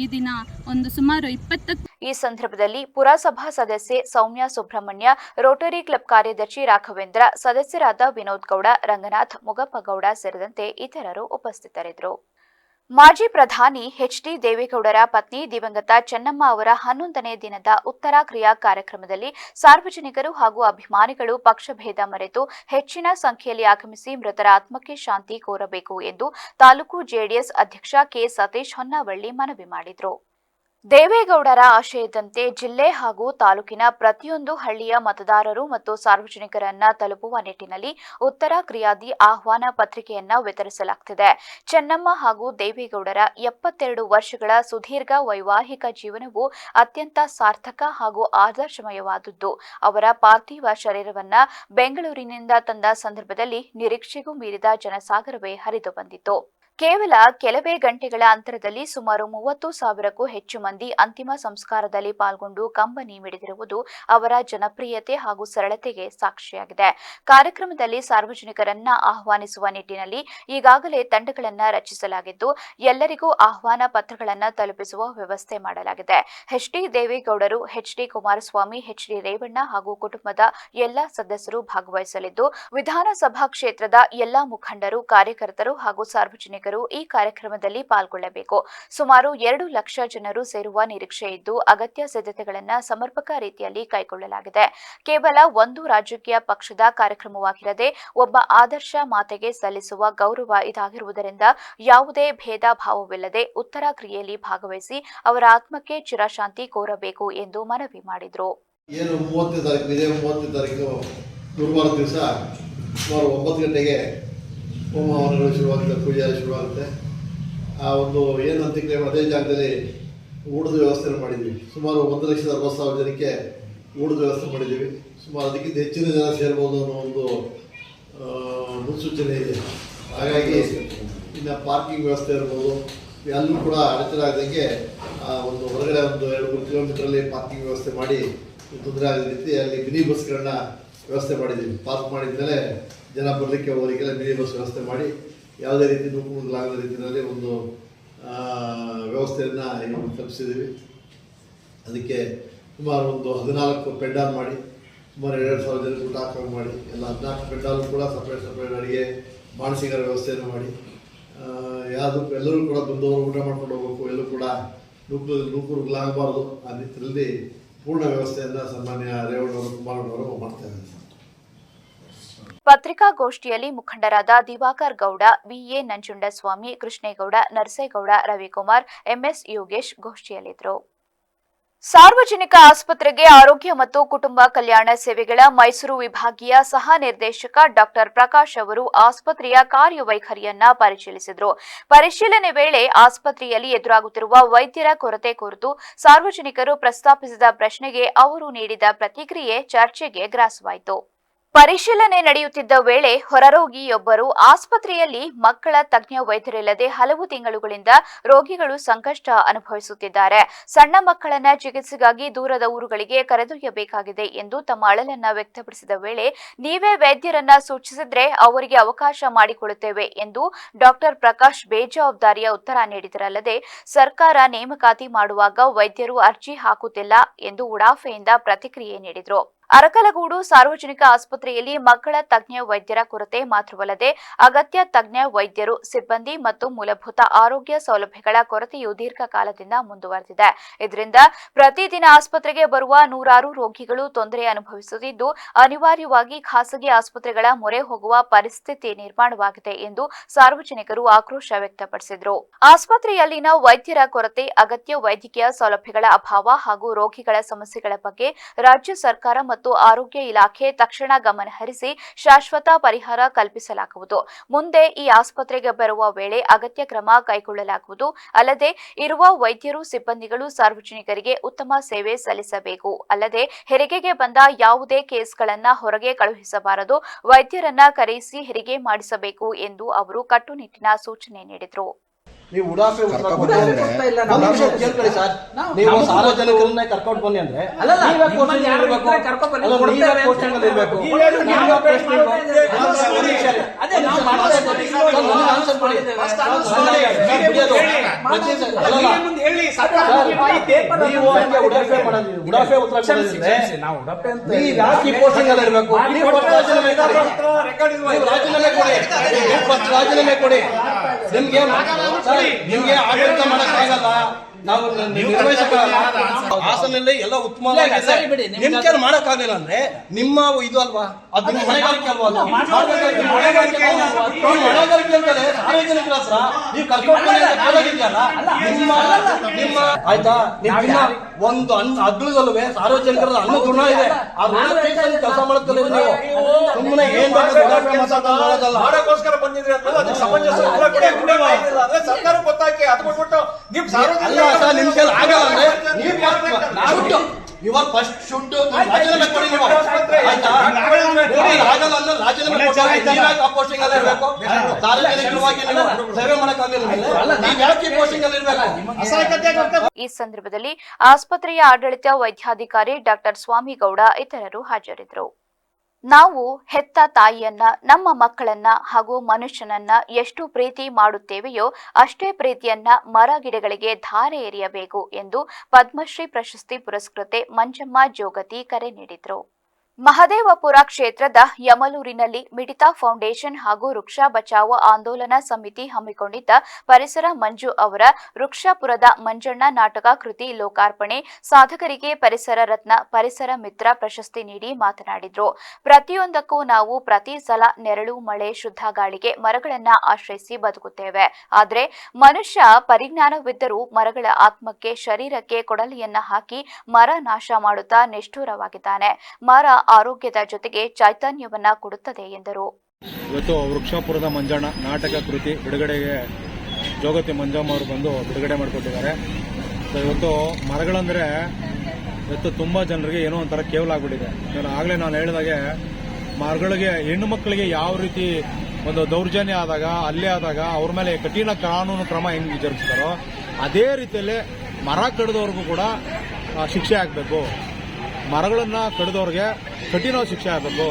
ಈ ದಿನ ಒಂದು ಸುಮಾರು 20 ಈ ಸಂದರ್ಭದಲ್ಲಿ ಪುರಸಭಾ ಸದಸ್ಯೆ ಸೌಮ್ಯ ಸುಬ್ರಹ್ಮಣ್ಯ, ರೋಟರಿ ಕ್ಲಬ್ ಕಾರ್ಯದರ್ಶಿ ರಾಘವೇಂದ್ರ, ಸದಸ್ಯರಾದ ವಿನೋದ್ ಗೌಡ, ರಂಗನಾಥ್, ಮುಗಪ್ಪಗೌಡ ಸೇರಿದಂತೆ ಇತರರು ಉಪಸ್ಥಿತರಿದ್ದರು. ಮಾಜಿ ಪ್ರಧಾನಿ ಎಚ್.ಡಿ. ದೇವೇಗೌಡರ ಪತ್ನಿ ದಿವಂಗತ ಚೆನ್ನಮ್ಮ ಅವರ 11ನೇ ದಿನದ ಉತ್ತರ ಕ್ರಿಯಾ ಕಾರ್ಯಕ್ರಮದಲ್ಲಿ ಸಾರ್ವಜನಿಕರು ಹಾಗೂ ಅಭಿಮಾನಿಗಳು ಪಕ್ಷಭೇದ ಮರೆತು ಹೆಚ್ಚಿನ ಸಂಖ್ಯೆಯಲ್ಲಿ ಆಗಮಿಸಿ ಮೃತರ ಆತ್ಮಕ್ಕೆ ಶಾಂತಿ ಕೋರಬೇಕು ಎಂದು ತಾಲೂಕು ಜೆಡಿಎಸ್ ಅಧ್ಯಕ್ಷ ಕೆ. ಸತೀಶ್ ಹೊನ್ನವಳ್ಳಿ ಮನವಿ ಮಾಡಿದರು. ದೇವೇಗೌಡರ ಆಶಯದಂತೆ ಜಿಲ್ಲೆ ಹಾಗೂ ತಾಲೂಕಿನ ಪ್ರತಿಯೊಂದು ಹಳ್ಳಿಯ ಮತದಾರರು ಮತ್ತು ಸಾರ್ವಜನಿಕರನ್ನ ತಲುಪುವ ನಿಟ್ಟಿನಲ್ಲಿ ಉತ್ತರ ಕ್ರಿಯಾದಿ ಆಹ್ವಾನ ಪತ್ರಿಕೆಯನ್ನ ವಿತರಿಸಲಾಗುತ್ತಿದೆ. ಚೆನ್ನಮ್ಮ ಹಾಗೂ ದೇವೇಗೌಡರ 72 ವರ್ಷಗಳ ಸುದೀರ್ಘ ವೈವಾಹಿಕ ಜೀವನವು ಅತ್ಯಂತ ಸಾರ್ಥಕ ಹಾಗೂ ಆದರ್ಶಮಯವಾದದ್ದು. ಅವರ ಪಾರ್ಥಿವ ಶರೀರವನ್ನ ಬೆಂಗಳೂರಿನಿಂದ ತಂದ ಸಂದರ್ಭದಲ್ಲಿ ನಿರೀಕ್ಷೆಗೂ ಮೀರಿದ ಜನಸಾಗರವೇ ಹರಿದು ಬಂದಿತ್ತು. ಕೇವಲ ಕೆಲವೇ ಗಂಟೆಗಳ ಅಂತರದಲ್ಲಿ ಸುಮಾರು 30,000ಕ್ಕೂ ಹೆಚ್ಚು ಮಂದಿ ಅಂತಿಮ ಸಂಸ್ಕಾರದಲ್ಲಿ ಪಾಲ್ಗೊಂಡು ಕಂಬನಿ ಮಿಡಿದಿರುವುದು ಅವರ ಜನಪ್ರಿಯತೆ ಹಾಗೂ ಸರಳತೆಗೆ ಸಾಕ್ಷಿಯಾಗಿದೆ. ಕಾರ್ಯಕ್ರಮದಲ್ಲಿ ಸಾರ್ವಜನಿಕರನ್ನ ಆಹ್ವಾನಿಸುವ ನಿಟ್ಟಿನಲ್ಲಿ ಈಗಾಗಲೇ ತಂಡಗಳನ್ನು ರಚಿಸಲಾಗಿದ್ದು, ಎಲ್ಲರಿಗೂ ಆಹ್ವಾನ ಪತ್ರಗಳನ್ನು ತಲುಪಿಸುವ ವ್ಯವಸ್ಥೆ ಮಾಡಲಾಗಿದೆ. ಎಚ್.ಡಿ. ದೇವೇಗೌಡರು, ಎಚ್.ಡಿ. ಕುಮಾರಸ್ವಾಮಿ, ಎಚ್.ಡಿ. ರೇವಣ್ಣ ಹಾಗೂ ಕುಟುಂಬದ ಎಲ್ಲಾ ಸದಸ್ಯರು ಭಾಗವಹಿಸಲಿದ್ದು, ವಿಧಾನಸಭಾ ಕ್ಷೇತ್ರದ ಎಲ್ಲಾ ಮುಖಂಡರು, ಕಾರ್ಯಕರ್ತರು ಹಾಗೂ ಸಾರ್ವಜನಿಕರು ಸಾರ್ವಜನಿಕರು ಈ ಕಾರ್ಯಕ್ರಮದಲ್ಲಿ ಪಾಲ್ಗೊಳ್ಳಬೇಕು. ಸುಮಾರು 2 ಲಕ್ಷ ಜನರು ಸೇರುವ ನಿರೀಕ್ಷೆ ಇದ್ದು ಅಗತ್ಯ ಸಿದ್ಧತೆಗಳನ್ನು ಸಮರ್ಪಕ ರೀತಿಯಲ್ಲಿ ಕೈಗೊಳ್ಳಲಾಗಿದೆ. ಕೇವಲ ಒಂದು ರಾಜಕೀಯ ಪಕ್ಷದ ಕಾರ್ಯಕ್ರಮವಾಗಿರದೆ ಒಬ್ಬ ಆದರ್ಶ ಮಾತೆಗೆ ಸಲ್ಲಿಸುವ ಗೌರವ ಇದಾಗಿರುವುದರಿಂದ ಯಾವುದೇ ಭೇದ ಭಾವವಿಲ್ಲದೆ ಉತ್ತರ ಕ್ರಿಯೆಯಲ್ಲಿ ಭಾಗವಹಿಸಿ ಅವರ ಆತ್ಮಕ್ಕೆ ಚಿರಶಾಂತಿ ಕೋರಬೇಕು ಎಂದು ಮನವಿ ಮಾಡಿದರು. ಏನು 30ನೇ ತಾರೀಕು ಇದೇ 30ನೇ ತಾರೀಕು ಗುರುವಾರ ದಿವಸ ಸುಮಾರು 9 ಗಂಟೆಗೆ ಹೋಮ ಹವನಗಳು ಶುರುವಾಗುತ್ತೆ, ಪೂಜೆ ಶುರುವಾಗುತ್ತೆ. ಆ ಒಂದು ಏನು ಅಂತ್ಯಕ್ರಿಯೆ ಅದೇ ಜಾಗದಲ್ಲಿ ಊಟದ ವ್ಯವಸ್ಥೆಯನ್ನು ಮಾಡಿದ್ವಿ. ಸುಮಾರು 1,60,000 ಜನಕ್ಕೆ ಊಟದ ವ್ಯವಸ್ಥೆ ಮಾಡಿದ್ದೀವಿ. ಸುಮಾರು ಅದಕ್ಕಿಂತ ಹೆಚ್ಚಿನ ಜನ ಸೇರ್ಬೋದು ಅನ್ನೋ ಒಂದು ಮುನ್ಸೂಚನೆ ಇದೆ. ಹಾಗಾಗಿ ಇನ್ನು ಪಾರ್ಕಿಂಗ್ ವ್ಯವಸ್ಥೆ ಇರ್ಬೋದು, ಎಲ್ಲೂ ಕೂಡ ಅಡಚಣೆ ಆಗದಂಗೆ ಒಂದು ಹೊರಗಡೆ ಒಂದು 2-3 ಕಿಲೋಮೀಟ್ರಲ್ಲಿ ಪಾರ್ಕಿಂಗ್ ವ್ಯವಸ್ಥೆ ಮಾಡಿ ತೊಂದರೆ ಆಗದ ರೀತಿ ಅಲ್ಲಿ ಮಿನಿ ಬಸ್ಗಳನ್ನ ವ್ಯವಸ್ಥೆ ಮಾಡಿದ್ದೀವಿ. ಪಾರ್ಕ್ ಮಾಡಿದ್ಮೇಲೆ ಜನ ಬರಲಿಕ್ಕೆ ಹೋಗಲಿಕ್ಕೆಲ್ಲ ಮಿನಿ ಬಸ್ ವ್ಯವಸ್ಥೆ ಮಾಡಿ ಯಾವುದೇ ರೀತಿ ನೂಕುನುಗ್ಗಲಾಗದ ರೀತಿಯಲ್ಲಿ ಒಂದು ವ್ಯವಸ್ಥೆಯನ್ನು ಕಲ್ಪಿಸಿದ್ದೀವಿ. ಅದಕ್ಕೆ ಸುಮಾರು ಒಂದು 14 ಪೆಂಡಾಲ್ ಮಾಡಿ ಸುಮಾರು 2,000 ಜನಕ್ಕೆ ಊಟ ಹಾಕಂಗೆ ಮಾಡಿ ಎಲ್ಲ 14 ಪೆಂಡಾಲು ಕೂಡ ಸಪ್ರೇಟ್ ಅಡುಗೆ ಮಾನಸಿಕರ ವ್ಯವಸ್ಥೆಯನ್ನು ಮಾಡಿ ಎಲ್ಲರೂ ಕೂಡ ಬಂದವರು ಊಟ ಮಾಡ್ಕೊಂಡು ಹೋಗ್ಬೇಕು, ಎಲ್ಲೂ ಕೂಡ ನೂಕುನುಗ್ಗಲಾಗಬಾರ್ದು. ಆ ನಿಟ್ಟಿನಲ್ಲಿ ಪೂರ್ಣ ವ್ಯವಸ್ಥೆಯನ್ನು ಸನ್ಮಾನ್ಯ ರೇವಣ್ಣವರು ಕುಮಾರಣ್ಣವರು ಮಾಡ್ತಾರೆ. ಪತ್ರಿಕಾಗೋಷ್ಠಿಯಲ್ಲಿ ಮುಖಂಡರಾದ ದಿವಾಕರ್ ಗೌಡ, ಬಿಎ ನಂಜುಂಡಸ್ವಾಮಿ, ಕೃಷ್ಣೇಗೌಡ, ನರಸೇಗೌಡ, ರವಿಕುಮಾರ್, ಎಂಎಸ್ ಯೋಗೇಶ್ ಗೋಷ್ಠಿಯಲ್ಲಿದ್ದರು. ಸಾರ್ವಜನಿಕ ಆಸ್ಪತ್ರೆಗೆ ಆರೋಗ್ಯ ಮತ್ತು ಕುಟುಂಬ ಕಲ್ಯಾಣ ಸೇವೆಗಳ ಮೈಸೂರು ವಿಭಾಗೀಯ ಸಹ ನಿರ್ದೇಶಕ ಡಾಕ್ಟರ್ ಪ್ರಕಾಶ್ ಅವರು ಆಸ್ಪತ್ರೆಯ ಕಾರ್ಯವೈಖರಿಯನ್ನ ಪರಿಶೀಲಿಸಿದರು. ಪರಿಶೀಲನೆ ವೇಳೆ ಆಸ್ಪತ್ರೆಯಲ್ಲಿ ಎದುರಾಗುತ್ತಿರುವ ವೈದ್ಯರ ಕೊರತೆ ಕುರಿತು ಸಾರ್ವಜನಿಕರು ಪ್ರಸ್ತಾಪಿಸಿದ ಪ್ರಶ್ನೆಗೆ ಅವರು ನೀಡಿದ ಪ್ರತಿಕ್ರಿಯೆ ಚರ್ಚೆಗೆ ಗ್ರಾಸವಾಯಿತು. ಪರಿಶೀಲನೆ ನಡೆಯುತ್ತಿದ್ದ ವೇಳೆ ಹೊರರೋಗಿಯೊಬ್ಬರು ಆಸ್ಪತ್ರೆಯಲ್ಲಿ ಮಕ್ಕಳ ತಜ್ಞ ವೈದ್ಯರಿಲ್ಲದೆ ಹಲವು ತಿಂಗಳುಗಳಿಂದ ರೋಗಿಗಳು ಸಂಕಷ್ಟ ಅನುಭವಿಸುತ್ತಿದ್ದಾರೆ. ಸಣ್ಣ ಮಕ್ಕಳನ್ನ ಚಿಕಿತ್ಸೆಗಾಗಿ ದೂರದ ಊರುಗಳಿಗೆ ಕರೆದೊಯ್ಯಬೇಕಾಗಿದೆ ಎಂದು ತಮ್ಮ ಅಳಲನ್ನ ವ್ಯಕ್ತಪಡಿಸಿದ ವೇಳೆ ನೀವೇ ವೈದ್ಯರನ್ನ ಸೂಚಿಸಿದ್ರೆ ಅವರಿಗೆ ಅವಕಾಶ ಮಾಡಿಕೊಡುತ್ತೇವೆ ಎಂದು ಡಾಕ್ಟರ್ ಪ್ರಕಾಶ್ ಬೇಜವಾಬ್ದಾರಿಯ ಉತ್ತರ ನೀಡಿದರಲ್ಲದೆ ಸರ್ಕಾರ ನೇಮಕಾತಿ ಮಾಡುವಾಗ ವೈದ್ಯರು ಅರ್ಜಿ ಹಾಕುತ್ತಿಲ್ಲ ಎಂದು ಉಡಾಫೆಯಿಂದ ಪ್ರತಿಕ್ರಿಯೆ ನೀಡಿದರು. ಅರಕಲಗೂಡು ಸಾರ್ವಜನಿಕ ಆಸ್ಪತ್ರೆಯಲ್ಲಿ ಮಕ್ಕಳ ತಜ್ಞ ವೈದ್ಯರ ಕೊರತೆ ಮಾತ್ರವಲ್ಲದೆ ಅಗತ್ಯ ತಜ್ಞ ವೈದ್ಯರು, ಸಿಬ್ಬಂದಿ ಮತ್ತು ಮೂಲಭೂತ ಆರೋಗ್ಯ ಸೌಲಭ್ಯಗಳ ಕೊರತೆಯು ದೀರ್ಘಕಾಲದಿಂದ ಮುಂದುವರೆದಿದೆ. ಇದರಿಂದ ಪ್ರತಿದಿನ ಆಸ್ಪತ್ರೆಗೆ ಬರುವ ನೂರಾರು ರೋಗಿಗಳು ತೊಂದರೆ ಅನುಭವಿಸುತ್ತಿದ್ದು ಅನಿವಾರ್ಯವಾಗಿ ಖಾಸಗಿ ಆಸ್ಪತ್ರೆಗಳ ಮೊರೆ ಹೋಗುವ ಪರಿಸ್ಥಿತಿ ನಿರ್ಮಾಣವಾಗಿದೆ ಎಂದು ಸಾರ್ವಜನಿಕರು ಆಕ್ರೋಶ ವ್ಯಕ್ತಪಡಿಸಿದರು. ಆಸ್ಪತ್ರೆಯಲ್ಲಿನ ವೈದ್ಯರ ಕೊರತೆ, ಅಗತ್ಯ ವೈದ್ಯಕೀಯ ಸೌಲಭ್ಯಗಳ ಅಭಾವ ಹಾಗೂ ರೋಗಿಗಳ ಸಮಸ್ಯೆಗಳ ಬಗ್ಗೆ ರಾಜ್ಯ ಸರ್ಕಾರ ಮತ್ತು ಆರೋಗ್ಯ ಇಲಾಖೆ ತಕ್ಷಣ ಗಮನ ಹರಿಸಿ ಶಾಶ್ವತ ಪರಿಹಾರ ಕಲ್ಪಿಸಲಾಗುವುದು. ಮುಂದೆ ಈ ಆಸ್ಪತ್ರೆಗೆ ಬರುವ ವೇಳೆ ಅಗತ್ಯ ಕ್ರಮ ಕೈಗೊಳ್ಳಲಾಗುವುದು. ಅಲ್ಲದೆ ಇರುವ ವೈದ್ಯರು, ಸಿಬ್ಬಂದಿಗಳು ಸಾರ್ವಜನಿಕರಿಗೆ ಉತ್ತಮ ಸೇವೆ ಸಲ್ಲಿಸಬೇಕು. ಅಲ್ಲದೆ ಹೆರಿಗೆಗೆ ಬಂದ ಯಾವುದೇ ಕೇಸ್ಗಳನ್ನ ಹೊರಗೆ ಕಳುಹಿಸಬಾರದು, ವೈದ್ಯರನ್ನ ಕರೆಯಿಸಿ ಹೆರಿಗೆ ಮಾಡಿಸಬೇಕು ಎಂದು ಅವರು ಕಟ್ಟುನಿಟ್ಟಿನ ಸೂಚನೆ ನೀಡಿದರು. ನೀವು ಉಡಾಫೆ ಕೇಳ್ಕೊಳ್ಳಿ ಸರ್, ನೀವು ಸಾರ್ವಜನಿಕರನ್ನೇ ಕರ್ಕೊಂಡು ಬನ್ನಿ ಅಂದ್ರೆ ಉಡಾಫೆ ಉತ್ತರ ಯಾಕೆ ಪೋಸ್ಟಿಂಗ್ ಅಲ್ಲಿ ಇರಬೇಕು? ರಾಜೀನಾಮೆ ಕೊಡಿ. ನಿಮ್ಗೆ ಆಡಳಿತ ಮಾಡಕ್ಕಾಗಲ್ಲ, ನಾವು ಹಾಸನಲ್ಲಿ ಎಲ್ಲ ಉತ್ತಮ ನಿಮ್ ಕೇರ್ ಮಾಡಕ್ಕಾಗಲಿಲ್ಲ ಅಂದ್ರೆ ನಿಮ್ಮ ಇದು ಅಲ್ವಾ, ಅದು ನಿಮ್ಮ ಹೊಣೆಗಾರಿಕೆ ಅಲ್ವಾ? ಹೊಣೆಗಾರಿಕೆ ಅಂತಾರೆ ಸಾರ್ವಜನಿಕರ ಹತ್ರ ನೀವು ಕರ್ಕೊಂಡು ನಿಮ್ಮ ಆಯ್ತಾ? ಒಂದು ಅಗ್ಲದಲ್ವೇ ಸಾರ್ವಜನಿಕರ ಅನ್ನ ಗುಣ ಇದೆ, ಆ ಕೆಲಸ ಮಾಡಕ್ಕಲ್ಲ ನೀವು ಸುಮ್ಮನೆ ಏನ್ ಮಾಡೋದಕ್ಕೋಸ್ಕರ ಬಂದಿದ್ರೆ ಸರ್ಕಾರ ಗೊತ್ತಾಕಿ ಅದು ಬಿಟ್ಬಿಟ್ಟು ನಿಮ್ ಕೈಲಿ ಆಗಲ್ಲ ಅಂದ್ರೆ ಯುವರ್ ಫಸ್ಟ್ ಶುಡ್ ರಾಜೀನಾಮೆ ಕೊಡಿ. ನೀವು ಆಗಲ್ಲ ಅಂದ್ರೆ ರಾಜೀನಾಮೆ ಪೋಸ್ಟಿಂಗ್ ಅಲ್ಲಿ ಇರಬೇಕು. ಸಾರ್ವಜನಿಕವಾಗಿ ನೀವು ಸೇವೆ ಮಾಡಕ್ಕಾಗಲಿಲ್ಲ, ನೀವು ಯಾಕೆ ಪೋಸ್ಟಿಂಗ್ ಅಲ್ಲಿ ಇರಬೇಕು? ಈ ಸಂದರ್ಭದಲ್ಲಿ ಆಸ್ಪತ್ರೆಯ ಆಡಳಿತ ವೈದ್ಯಾಧಿಕಾರಿ ಡಾಕ್ಟರ್ ಸ್ವಾಮಿಗೌಡ ಇತರರು ಹಾಜರಿದ್ದರು. ನಾವು ಹೆತ್ತ ತಾಯಿಯನ್ನ, ನಮ್ಮ ಮಕ್ಕಳನ್ನ ಹಾಗೂ ಮನುಷ್ಯನನ್ನ ಎಷ್ಟು ಪ್ರೀತಿ ಮಾಡುತ್ತೇವೆಯೋ ಅಷ್ಟೇ ಪ್ರೀತಿಯನ್ನ ಮರ ಗಿಡಗಳಿಗೆ ಧಾರೆ ಎರೆಯಬೇಕು ಎಂದು ಪದ್ಮಶ್ರೀ ಪ್ರಶಸ್ತಿ ಪುರಸ್ಕೃತೆ ಮಂಜಮ್ಮ ಜೋಗತಿ ಕರೆ ನೀಡಿದರು. ಮಹದೇವಪುರ ಕ್ಷೇತ್ರದ ಯಮಲೂರಿನಲ್ಲಿ ಮಿಡಿತಾ ಫೌಂಡೇಶನ್ ಹಾಗೂ ವೃಕ್ಷ ಬಚಾವೋ ಆಂದೋಲನ ಸಮಿತಿ ಹಮ್ಮಿಕೊಂಡಿದ್ದ ಪರಿಸರ ಮಂಜು ಅವರ ವೃಕ್ಷಪುರದ ಮಂಜಣ್ಣ ನಾಟಕ ಕೃತಿ ಲೋಕಾರ್ಪಣೆ ಸಾಧಕರಿಗೆ ಪರಿಸರ ರತ್ನ ಪರಿಸರ ಮಿತ್ರ ಪ್ರಶಸ್ತಿ ನೀಡಿ ಮಾತನಾಡಿದರು. ಪ್ರತಿಯೊಂದಕ್ಕೂ ನಾವು ಪ್ರತಿ ಸಲ ನೆರಳು, ಮಳೆ, ಶುದ್ಧ ಗಾಳಿಗೆ ಮರಗಳನ್ನ ಆಶ್ರಯಿಸಿ ಬದುಕುತ್ತೇವೆ. ಆದರೆ ಮನುಷ್ಯ ಪರಿಜ್ಞಾನವಿದ್ದರೂ ಮರಗಳ ಆತ್ಮಕ್ಕೆ, ಶರೀರಕ್ಕೆ ಕೊಡಲಿಯನ್ನ ಹಾಕಿ ಮರ ನಾಶ ಮಾಡುತ್ತಾ ನಿಷ್ಠುರವಾಗಿದ್ದಾನೆ. ಮರ ಆರೋಗ್ಯದ ಜೊತೆಗೆ ಚೈತನ್ಯವನ್ನ ಕೊಡುತ್ತದೆ ಎಂದರು. ಇವತ್ತು ವೃಕ್ಷಪುರದ ಮಂಜಣ್ಣ ನಾಟಕ ಕೃತಿ ಬಿಡುಗಡೆಗೆ ಜೋಗತಿ ಮಂಜಮ್ಮ ಅವರು ಬಂದು ಬಿಡುಗಡೆ ಮಾಡಿಕೊಟ್ಟಿದ್ದಾರೆ. ಇವತ್ತು ಮರಗಳಂದ್ರೆ ಇವತ್ತು ತುಂಬಾ ಜನರಿಗೆ ಏನೋ ಒಂಥರ ಕೇವಲ ಆಗ್ಬಿಟ್ಟಿದೆ. ಆಗಲೇ ನಾನು ಹೇಳಿದಾಗೆ ಮರಗಳಿಗೆ, ಹೆಣ್ಣು ಮಕ್ಕಳಿಗೆ ಯಾವ ರೀತಿ ಒಂದು ದೌರ್ಜನ್ಯ ಆದಾಗ, ಹಲ್ಲೆ ಆದಾಗ ಅವ್ರ ಮೇಲೆ ಕಠಿಣ ಕಾನೂನು ಕ್ರಮ ಹೆಂಗ್ ಜರುಗಿಸ್ತಾರೋ ಅದೇ ರೀತಿಯಲ್ಲಿ ಮರ ಕಡಿದವ್ರಿಗೂ ಕೂಡ ಶಿಕ್ಷೆ ಆಗಬೇಕು. ಮರಗಳನ್ನ ಕಡಿದವ್ರಿಗೆ ಕಠಿಣವಾದ ಶಿಕ್ಷೆ ಆಗಬೇಕು.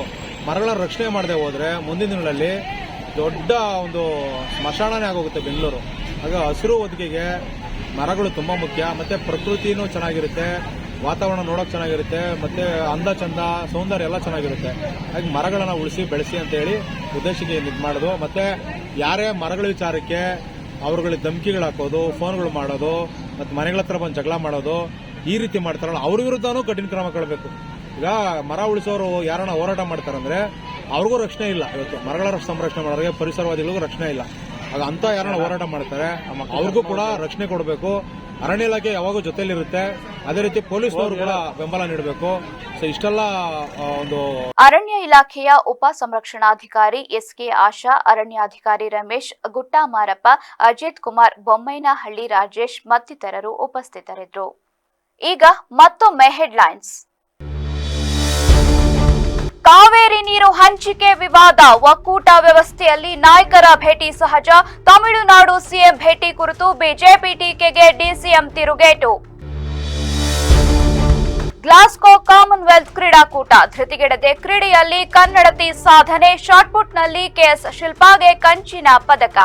ಮರಗಳನ್ನ ರಕ್ಷಣೆ ಮಾಡದೆ ಹೋದ್ರೆ ಮುಂದಿನ ದಿನಗಳಲ್ಲಿ ದೊಡ್ಡ ಒಂದು ಸ್ಮಶಾನನೇ ಆಗೋಗುತ್ತೆ ಬೆಂಗಳೂರು. ಆಗ ಹಸಿರು ಒದಗಿಗೆ ಮರಗಳು ತುಂಬಾ ಮುಖ್ಯ. ಮತ್ತೆ ಪ್ರಕೃತಿನೂ ಚೆನ್ನಾಗಿರುತ್ತೆ, ವಾತಾವರಣ ನೋಡೋಕೆ ಚೆನ್ನಾಗಿರುತ್ತೆ, ಮತ್ತೆ ಅಂದ ಚಂದ ಸೌಂದರ್ಯ ಎಲ್ಲ ಚೆನ್ನಾಗಿರುತ್ತೆ. ಹಾಗೆ ಮರಗಳನ್ನ ಉಳಿಸಿ ಬೆಳೆಸಿ ಅಂತ ಹೇಳಿ ಉದ್ದೇಶಕ್ಕೆ ಇದು ಮಾಡೋದು. ಮತ್ತೆ ಯಾರೇ ಮರಗಳ ವಿಚಾರಕ್ಕೆ ಅವ್ರುಗಳಿಗೆ ಧಮಕಿಗಳು ಹಾಕೋದು, ಫೋನ್ಗಳು ಮಾಡೋದು, ಮತ್ತೆ ಮನೆಗಳ ಹತ್ರ ಬಂದು ಜಗಳ ಮಾಡೋದು, ಈ ರೀತಿ ಮಾಡ್ತಾರಲ್ಲ ಅವ್ರ ವಿರುದ್ಧನೂ ಕಠಿಣ ಕ್ರಮ ಕೊಡಬೇಕು. ಈಗ ಮರ ಉಳಿಸೋರು ಯಾರನ್ನ ಹೋರಾಟ ಮಾಡ್ತಾರಂದ್ರೆ ಅವ್ರಿಗೂ ರಕ್ಷಣೆ ಇಲ್ಲ. ಇವತ್ತು ಮರಗಳ ಸಂರಕ್ಷಣೆ ಮಾಡೋರಿಗೆ, ಪರಿಸರವಾದಿಗಳಿಗೂ ರಕ್ಷಣೆ ಇಲ್ಲ. ಆಗ ಅಂತ ಯಾರನ್ನ ಹೋರಾಟ ಮಾಡ್ತಾರೆ ಅವ್ರಿಗೂ ಕೂಡ ರಕ್ಷಣೆ ಕೊಡಬೇಕು. ಅರಣ್ಯ ಇಲಾಖೆ ಯಾವಾಗೂ ಜೊತೆಲಿರುತ್ತೆ. ಅದೇ ರೀತಿ ಪೊಲೀಸ್ನವರು ಕೂಡ ಬೆಂಬಲ ನೀಡಬೇಕು. ಸೊ ಇಷ್ಟೆಲ್ಲ ಒಂದು ಅರಣ್ಯ ಇಲಾಖೆಯ ಉಪ ಸಂರಕ್ಷಣಾಧಿಕಾರಿ ಎಸ್ಕೆ ಆಶಾ, ಅರಣ್ಯಾಧಿಕಾರಿ ರಮೇಶ್, ಗುಟ್ಟಾ ಮಾರಪ್ಪ, ಅಜಿತ್ ಕುಮಾರ್, ಬೊಮ್ಮೈನಹಳ್ಳಿ ರಾಜೇಶ್ ಮತ್ತಿತರರು ಉಪಸ್ಥಿತರಿದ್ದರು. ಈಗ ಮತ್ತೊಮ್ಮೆ ಹೆಡ್ಲೈನ್ಸ್. ಕಾವೇರಿ ನೀರು ಹಂಚಿಕೆ ವಿವಾದ, ಒಕ್ಕೂಟ ವ್ಯವಸ್ಥೆಯಲ್ಲಿ ನಾಯಕರ ಭೇಟಿ ಸಹಜ, ತಮಿಳುನಾಡು ಸಿಎಂ ಭೇಟಿ ಕುರಿತು ಬಿಜೆಪಿ ಟೀಕೆಗೆ ಡಿಸಿಎಂ ತಿರುಗೇಟು. ಗ್ಲಾಸ್ಗೋ ಕಾಮನ್ವೆಲ್ತ್ ಕ್ರೀಡಾಕೂಟ, ಧೃತಿಗೆಡದೆ ಕ್ರೀಡೆಯಲ್ಲಿ ಕನ್ನಡತಿ ಸಾಧನೆ, ಶಾಟ್ಪುಟ್ನಲ್ಲಿ ಕೆಎಸ್ ಶಿಲ್ಪಾಗೆ ಕಂಚಿನ ಪದಕ.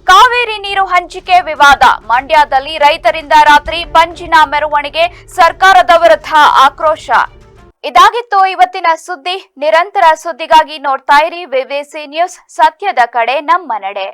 ಕಾವೇರಿ ನೀರು ಹಂಚಿಕೆ ವಿವಾದ, ಮಂಡ್ಯದಲ್ಲಿ ರೈತರಿಂದ ರಾತ್ರಿ ಪಂಜಿನ ಮೆರವಣಿಗೆ, ಸರ್ಕಾರದ ವಿರುದ್ಧ ಆಕ್ರೋಶ. ಇದಾಗಿತ್ತು ಇವತ್ತಿನ ಸುದ್ದಿ. ನಿರಂತರ ಸುದ್ದಿಗಾಗಿ ನೋಡ್ತಾ ಇರಿ ವಿವಿಸಿ ನ್ಯೂಸ್, ಸತ್ಯದ ಕಡೆ ನಮ್ಮ ನಡೆ.